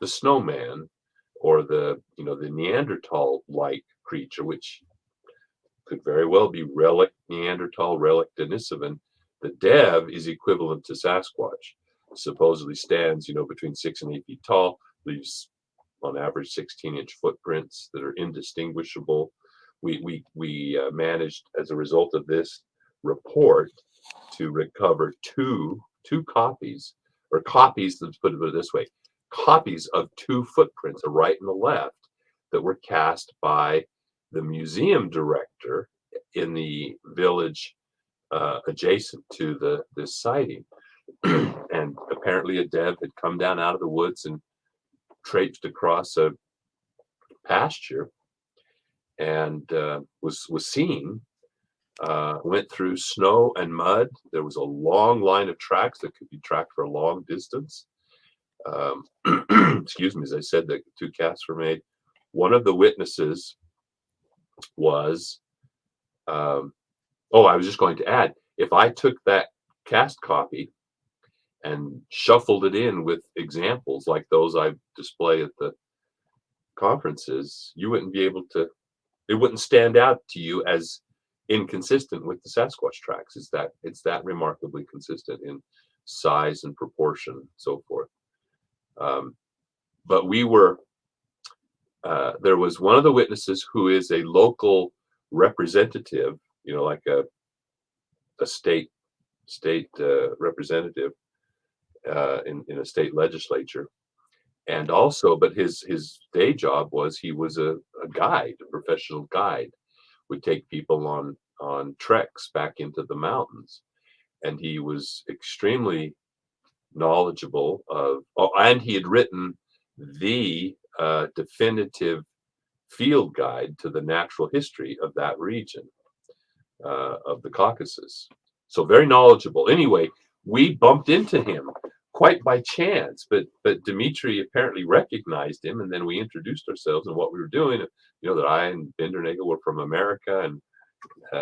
the snowman or the Neanderthal-like creature, which could very well be relic Neanderthal, relic Denisovan. The dev is equivalent to Sasquatch. Supposedly stands, between 6 and 8 feet tall, leaves on average 16-inch footprints that are indistinguishable. We managed, as a result of this report, to recover two copies, let's put it this way, copies of 2 footprints, a right and a left, that were cast by the museum director in the village adjacent to this sighting. And apparently a dev had come down out of the woods and traipsed across a pasture and was seen. Went through snow and mud. There was a long line of tracks that could be tracked for a long distance. Excuse me, as I said, the 2 casts were made. One of the witnesses was, I was just going to add, if I took that cast copy and shuffled it in with examples like those I display at the conferences, you wouldn't be able to, it wouldn't stand out to you as inconsistent with the Sasquatch tracks. It's that remarkably consistent in size and proportion and so forth. But we were, there was one of the witnesses who is a local representative, like a state representative in a state legislature. And also, but his day job was he was a guide, a professional guide, would take people on treks back into the mountains. And he was extremely knowledgeable of, and he had written the definitive field guide to the natural history of that region of the Caucasus. So very knowledgeable. Anyway, we bumped into him quite by chance, but Dmitri apparently recognized him, and then we introduced ourselves and what we were doing. That I and Bindernagel were from America, and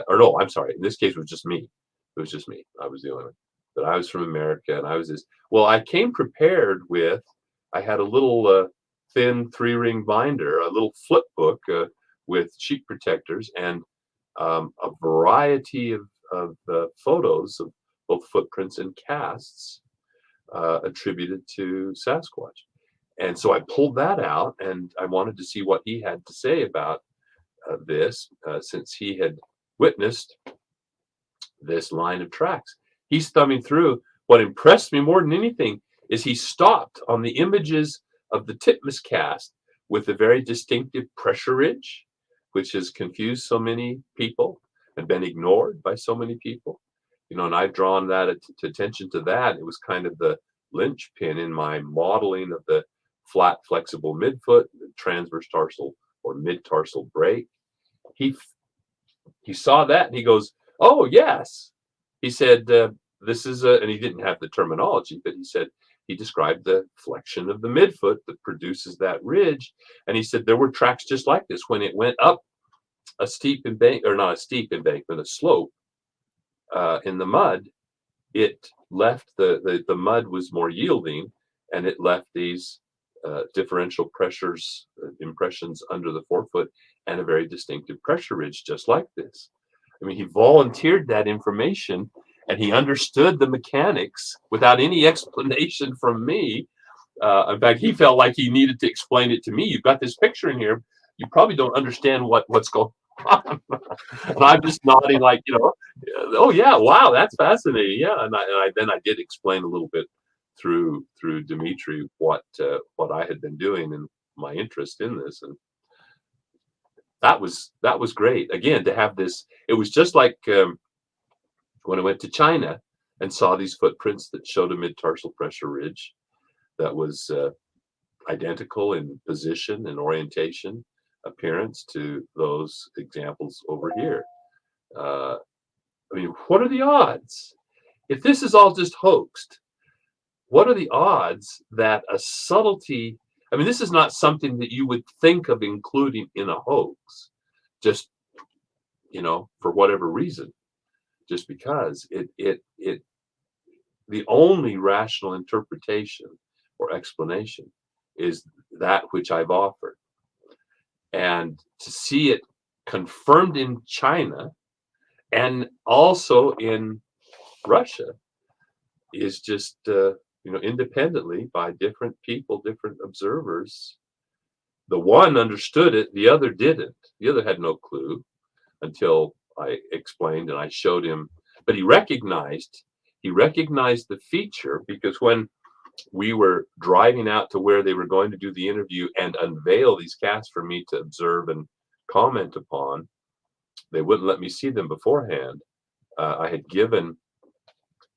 or no, I'm sorry. In this case, it was just me. It was just me. I was the only one. But I was from America, and I was this. Well, I came prepared with. I had a little thin 3-ring binder, a little flip book with sheet protectors, and a variety of photos of both footprints and casts attributed to Sasquatch. And so I pulled that out, and I wanted to see what he had to say about this, since he had witnessed this line of tracks. He's thumbing through. What impressed me more than anything is he stopped on the images of the Titmus cast with a very distinctive pressure ridge, which has confused so many people and been ignored by so many people. And I've drawn that attention to that. It was kind of the linchpin in my modeling of the flat, flexible midfoot, the transverse tarsal or mid-tarsal break. He saw that and he goes, "Oh, yes." He said, "This is and he didn't have the terminology, but he said, he described the flexion of the midfoot that produces that ridge. And he said there were tracks just like this when it went up a steep embankment, or not a steep embankment, a slope in the mud. It left the mud was more yielding, and it left these differential pressures, impressions under the forefoot, and a very distinctive pressure ridge just like this." I mean, he volunteered that information, and he understood the mechanics without any explanation from me. In fact, he felt like he needed to explain it to me. "You've got this picture in here. You probably don't understand what's going on." And I'm just nodding like, "Oh yeah, wow, that's fascinating." Yeah, and I did explain a little bit through Dmitri what I had been doing and my interest in this, and that was great. Again, to have this, it was just like when I went to China and saw these footprints that showed a mid-tarsal pressure ridge that was identical in position and orientation, appearance to those examples over here. I mean, what are the odds? If this is all just hoaxed, what are the odds that a subtlety, I mean, this is not something that you would think of including in a hoax, just, for whatever reason, just because the only rational interpretation or explanation is that which I've offered. And to see it confirmed in China and also in Russia is just, independently by different people, different observers. The one understood it, the other didn't. The other had no clue until I explained and I showed him. But he recognized the feature, because when we were driving out to where they were going to do the interview and unveil these casts for me to observe and comment upon, they wouldn't let me see them beforehand. I had given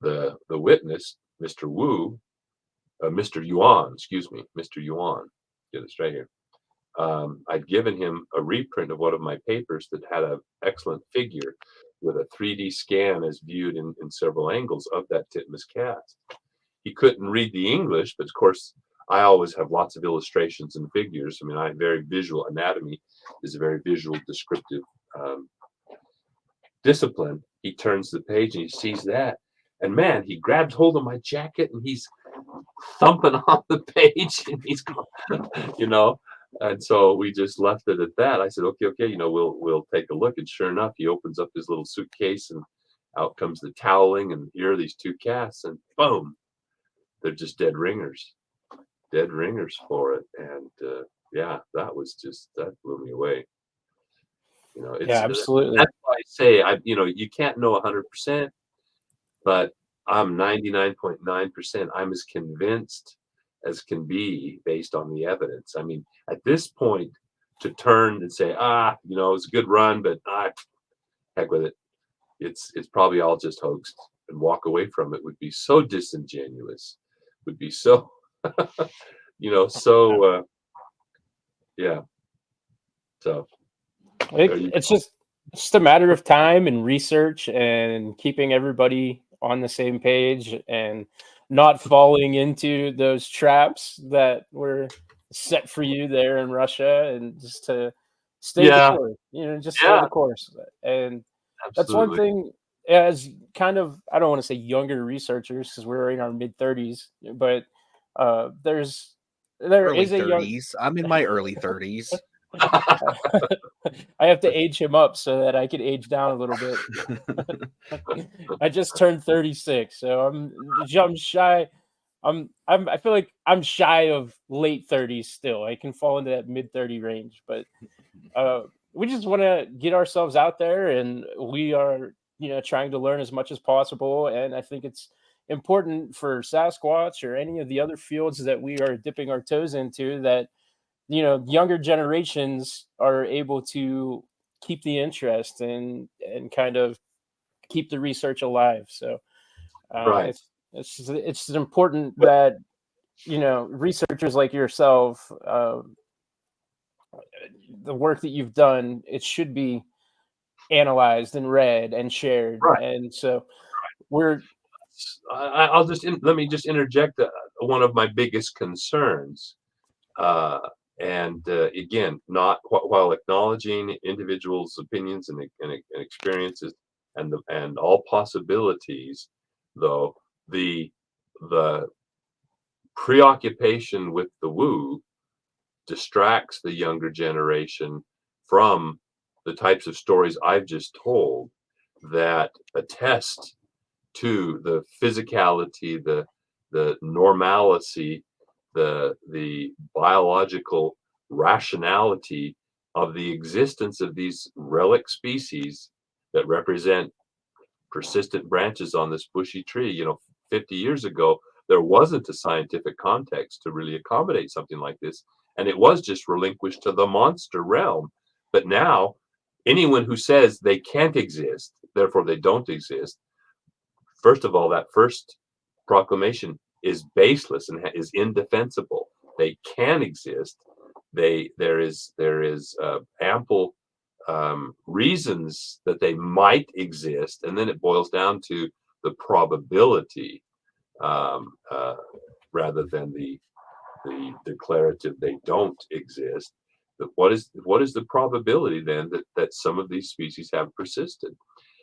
the witness, Mr. Yuan, get it straight here. I'd given him a reprint of one of my papers that had an excellent figure with a 3D scan as viewed in several angles of that Titmus cat. He couldn't read the English, but of course, I always have lots of illustrations and figures. I mean, very visual anatomy is a very visual descriptive discipline. He turns the page and he sees that. And man, he grabs hold of my jacket and he's thumping on the page and he's going, you know. And so we just left it at that. I said, okay, you know, we'll take a look. And sure enough, he opens up his little suitcase and out comes the toweling, and here are these two cats, and boom, they're just dead ringers for it. And yeah, that blew me away. You know, Yeah, absolutely. That's why I say, you know, you can't know 100%, but I'm 99.9%. I'm as convinced as can be based on the evidence. I mean, at this point, to turn and say, you know, it's a good run, but heck with it. It's probably all just hoaxed, and walk away from it would be so disingenuous, would be so, you know, so, yeah. So It's just a matter of time and research and keeping everybody on the same page and not falling into those traps that were set for you there in Russia, and just to stay the course, you know, just stay the course. And that's one absolutely. thing, as kind of, I don't want to say younger researchers because we're in our mid 30s, but there Early is a young 30s. I'm in my early 30s. I have to age him up so that I can age down a little bit. I just turned 36, so I'm shy. I feel like I'm shy of late 30s still. I can fall into that mid 30 range, but we just want to get ourselves out there, and we are, you know, trying to learn as much as possible. And I think it's important for Sasquatch or any of the other fields that we are dipping our toes into, that, you know, younger generations are able to keep the interest and kind of keep the research alive. So Right. it's important that, you know, researchers like yourself, the work that you've done, it should be analyzed and read and shared. Right. And so we're let me just interject one of my biggest concerns. And again, not while acknowledging individuals' opinions and experiences and all possibilities, though the preoccupation with the woo distracts the younger generation from the types of stories I've just told that attest to the physicality, the normalcy, the biological rationality of the existence of these relic species that represent persistent branches on this bushy tree. You know, 50 years ago, there wasn't a scientific context to really accommodate something like this, and it was just relinquished to the monster realm. But now, anyone who says they can't exist, therefore they don't exist, first of all, that first proclamation is baseless and is indefensible. They can exist. There is ample reasons that they might exist, and then it boils down to the probability rather than the declarative they don't exist. But what is the probability then that some of these species have persisted?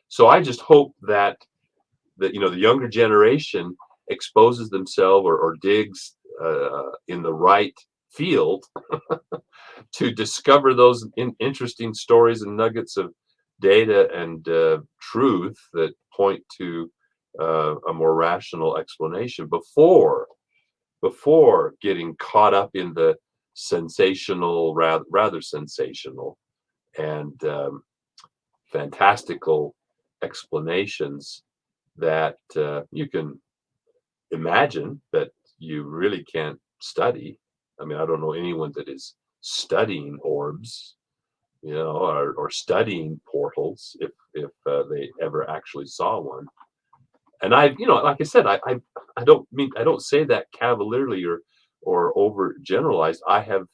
So I just hope that you know, the younger generation exposes themselves or digs in the right field to discover those interesting stories and nuggets of data and truth that point to a more rational explanation before getting caught up in the sensational, rather sensational and fantastical explanations that you can imagine that you really can't study. I mean, I don't know anyone that is studying orbs, you know, or studying portals if they ever actually saw one. And you know, like I said, I don't say that cavalierly or over generalized. I have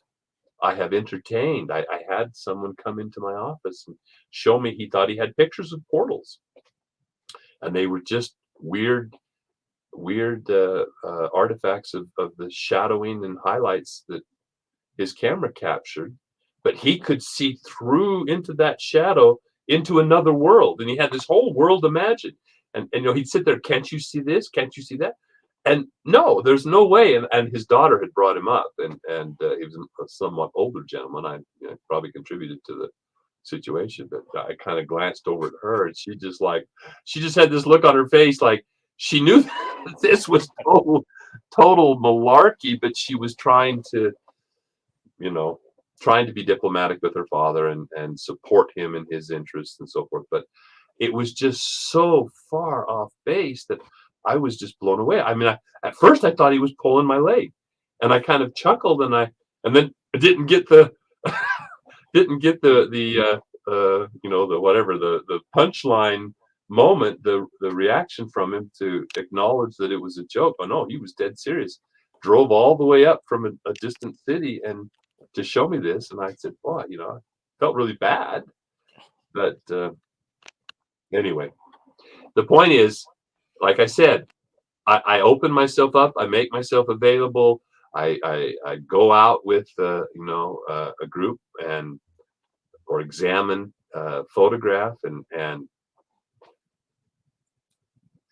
I have entertained. I had someone come into my office and show me, he thought he had pictures of portals, and they were just weird artifacts of the shadowing and highlights that his camera captured, but he could see through into that shadow into another world, and he had this whole world imagined. And he'd sit there, can't you see this? Can't you see that? And no, there's no way. And his daughter had brought him up, and he was a somewhat older gentleman. I probably contributed to the situation, but I kind of glanced over at her, and she just had this look on her face, like she knew that this was total malarkey, but she was trying to, trying to be diplomatic with her father and support him in his interests and so forth. But it was just so far off base that I was just blown away. I mean, at first I thought he was pulling my leg, and I kind of chuckled, and then I didn't get the the punchline moment, the reaction from him to acknowledge that it was a joke. Oh no, he was dead serious. Drove all the way up from a distant city and to show me this, and I said, "Boy, I felt really bad." But anyway, the point is, like I said, I open myself up. I make myself available. I go out with a group or examine, photograph, and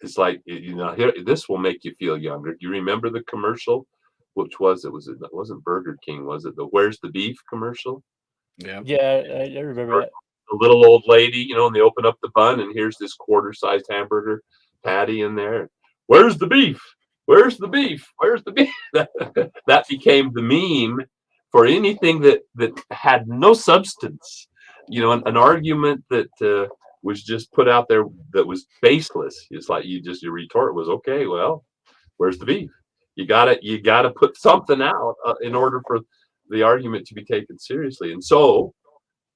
it's like, here, this will make you feel younger. Do you remember the commercial? Which was it? It wasn't Burger King, was it? The "Where's the Beef" commercial? Yeah. Yeah, I remember that. The little old lady, and they open up the bun, and here's this quarter-sized hamburger patty in there. Where's the beef? Where's the beef? Where's the beef? That became the meme for anything that had no substance. An argument that was just put out there that was baseless. It's like your retort was, okay, well, where's the beef? You gotta put something out in order for the argument to be taken seriously. And so,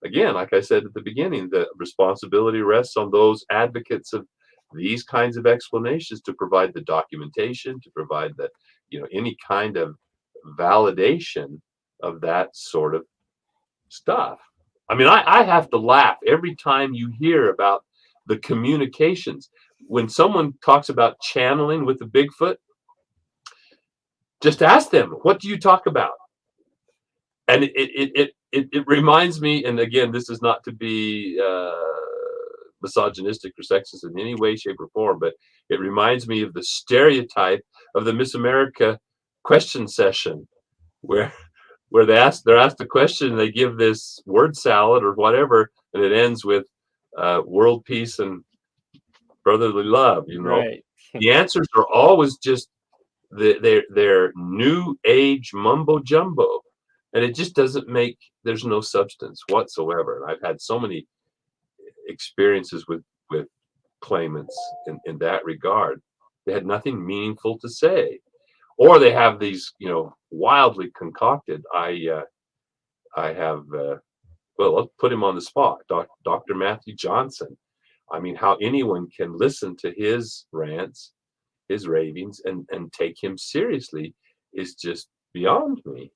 again, like I said at the beginning, the responsibility rests on those advocates of these kinds of explanations to provide the documentation, to provide the, any kind of validation of that sort of stuff. I mean, I have to laugh every time you hear about the communications. When someone talks about channeling with the Bigfoot, just ask them, what do you talk about? And it reminds me, and again, this is not to be misogynistic or sexist in any way, shape, or form, but it reminds me of the stereotype of the Miss America question session, where they're asked a question and they give this word salad or whatever, and it ends with world peace and brotherly love. Right. The answers are always just their new age mumbo jumbo, and it just doesn't there's no substance whatsoever. And I've had so many experiences with claimants in that regard. They had nothing meaningful to say, or they have these wildly concocted. I have well, let's put him on the spot. Dr. Matthew Johnson. I mean, how anyone can listen to his rants, his ravings, and take him seriously is just beyond me.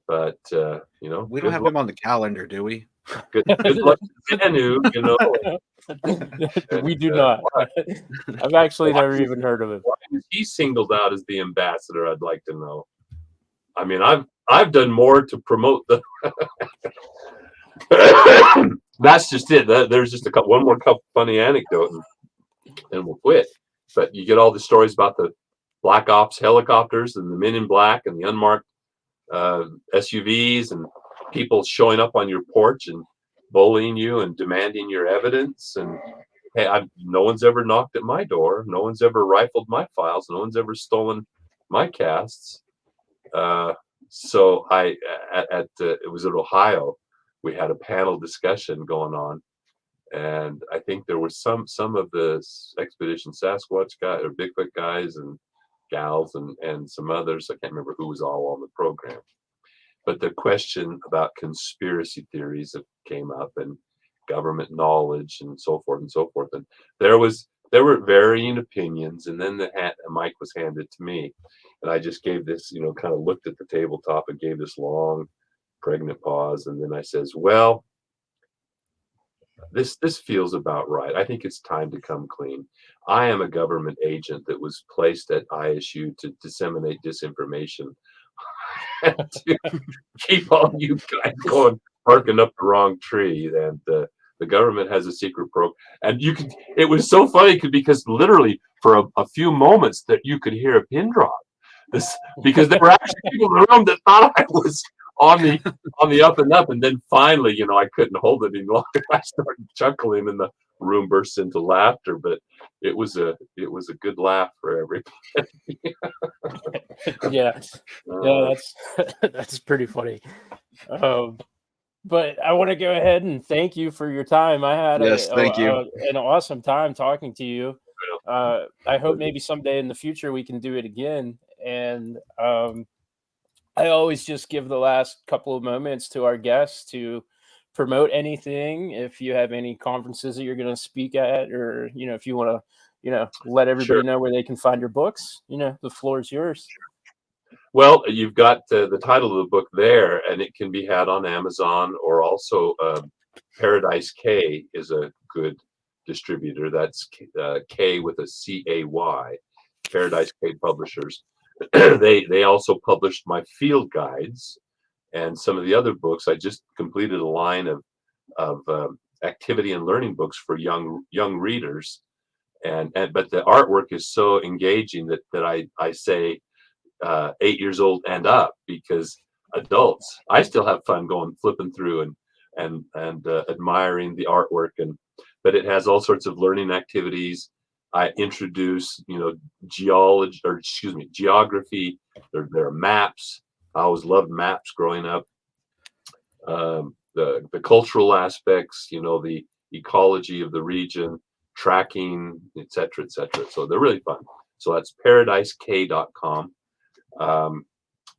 But We don't have him on the calendar, do we? good luck to Zanu, We do not. I've actually never even heard of him. Why was he singled out as the ambassador? I'd like to know. I mean, I've done more to promote the. That's just it. There's just one more funny anecdote, and we'll quit. But you get all the stories about the Black Ops helicopters and the men in black and the unmarked SUVs, and people showing up on your porch and bullying you and demanding your evidence. And hey, no one's ever knocked at my door. No one's ever rifled my files. No one's ever stolen my casts. So it was at Ohio. We had a panel discussion going on, and I think there were some of the Expedition Sasquatch guys or Bigfoot guys and gals and some others. I can't remember who was all on the program, but the question about conspiracy theories that came up and government knowledge and so forth and so forth. And there were varying opinions, and then the mic was handed to me, and I just gave this, kind of looked at the tabletop and gave this long pregnant pause, and then I says, well, this feels about right. I think it's time to come clean. I am a government agent that was placed at ISU to disseminate disinformation and to keep all you guys going barking up the wrong tree. And the government has a secret program, and you could. It was so funny because literally for a few moments that you could hear a pin drop. This because there were actually people in the room that thought I was on the up and up, and then finally, I couldn't hold it any longer. I started chuckling, and the room burst into laughter. But it was a good laugh for everybody. Yeah, that's that's pretty funny. But I want to go ahead and thank you for your time. I had Yes, thank you. an awesome time talking to you. I hope maybe someday in the future we can do it again. And I always just give the last couple of moments to our guests to promote anything. If you have any conferences that you're going to speak at, or if you want to, let everybody Sure. know where they can find your books, the floor is yours. Well, you've got the title of the book there, and it can be had on Amazon, or also Paradise K is a good distributor. That's K with a CAY, Paradise K Publishers. They also published my field guides and some of the other books. I just completed a line of activity and learning books for young readers, and but the artwork is so engaging that I say 8 years old and up, because adults, I still have fun going flipping through and admiring the artwork, but it has all sorts of learning activities. I introduce geography. There are maps. I always loved maps growing up. The cultural aspects, the ecology of the region, tracking, etc., etc. So they're really fun. So that's paradiseK.com.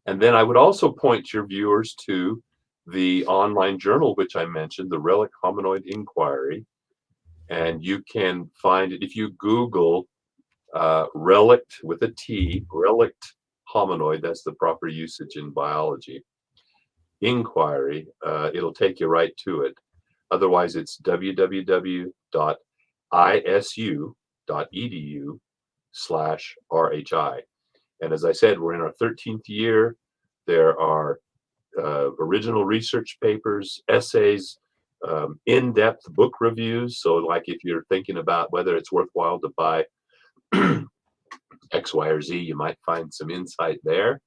And then I would also point your viewers to the online journal, which I mentioned, the Relic Hominoid Inquiry. And you can find it if you Google relict with a T, relict hominoid, that's the proper usage in biology, inquiry, it'll take you right to it. Otherwise, it's www.isu.edu/RHI. And as I said, we're in our 13th year. There are original research papers, essays, in-depth book reviews. So like if you're thinking about whether it's worthwhile to buy X, Y, or Z, you might find some insight there,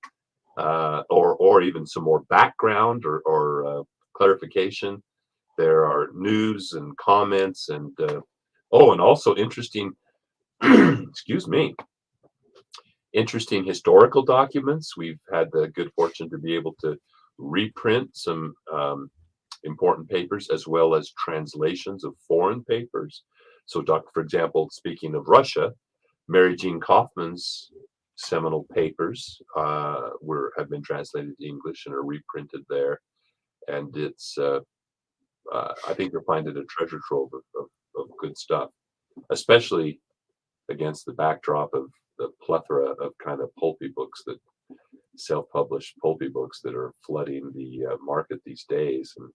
or even some more background or clarification. There are news and comments and also interesting, excuse me, interesting historical documents. We've had the good fortune to be able to reprint some important papers, as well as translations of foreign papers. So, for example, speaking of Russia, Mary Jean Kaufman's seminal papers have been translated to English and are reprinted there. And it's, I think you'll find it a treasure trove of good stuff, especially against the backdrop of the plethora of kind of pulpy books, that self-published pulpy books that are flooding the market these days. And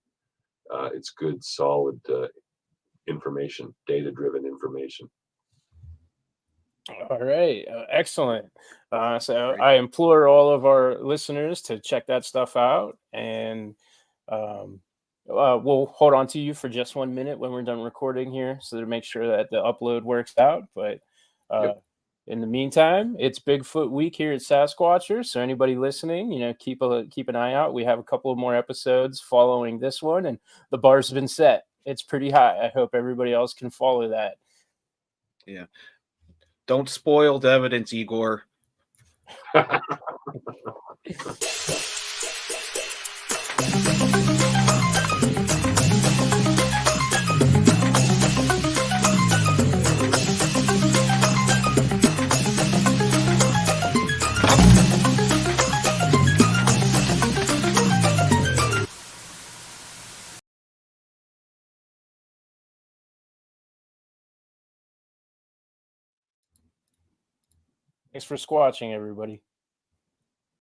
it's good, solid information, data-driven information. All right, excellent. So I implore all of our listeners to check that stuff out, and we'll hold on to you for just 1 minute when we're done recording here, so to make sure that the upload works out. But in the meantime, it's Bigfoot week here at Sasquatchers. So anybody listening, keep an eye out. We have a couple of more episodes following this one, and the bar's been set. It's pretty high. I hope everybody else can follow that. Yeah. Don't spoil the evidence, Igor. Thanks for squatching, everybody.